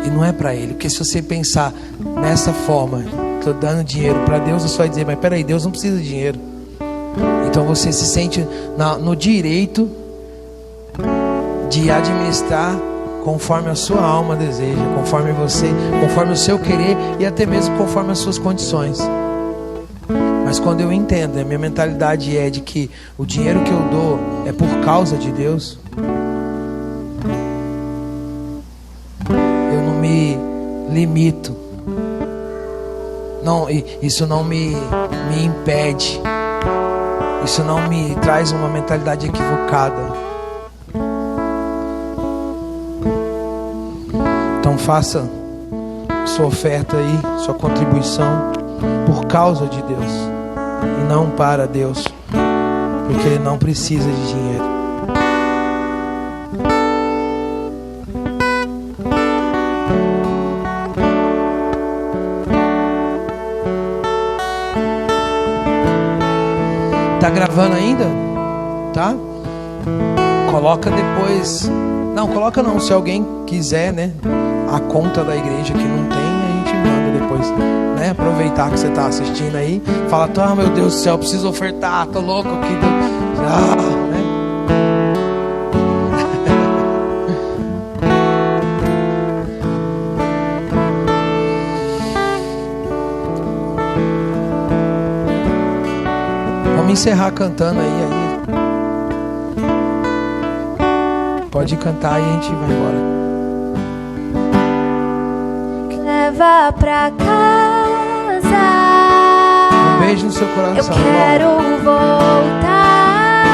[SPEAKER 1] E não é para ele. Porque se você pensar nessa forma, estou dando dinheiro para Deus, você vai dizer, mas peraí, Deus não precisa de dinheiro. Então você se sente no direito de administrar conforme a sua alma deseja, conforme o seu querer e até mesmo conforme as suas condições. Mas quando eu entendo, a minha mentalidade é de que o dinheiro que eu dou é por causa de Deus, eu não me limito. Não, isso não me impede. Isso não me traz uma mentalidade equivocada. Então faça sua oferta aí, sua contribuição por causa de Deus e não para Deus, porque Ele não precisa de dinheiro. Tá gravando ainda? Tá? Coloca depois. Não, coloca não. Se alguém quiser, né? A conta da igreja que não tem, a gente manda depois, né? Aproveitar que você tá assistindo aí. Fala, ah, meu Deus do céu, preciso ofertar, tô louco aqui. Né? Vamos encerrar cantando aí. Pode cantar e a gente vai embora.
[SPEAKER 2] Leva pra casa.
[SPEAKER 1] Um beijo no seu coração.
[SPEAKER 2] Eu quero voltar.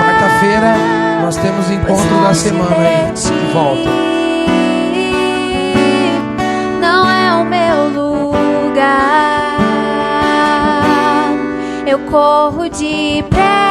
[SPEAKER 1] Quarta-feira nós temos encontro da semana aí. De volta.
[SPEAKER 2] Não é o meu lugar. Eu corro depressa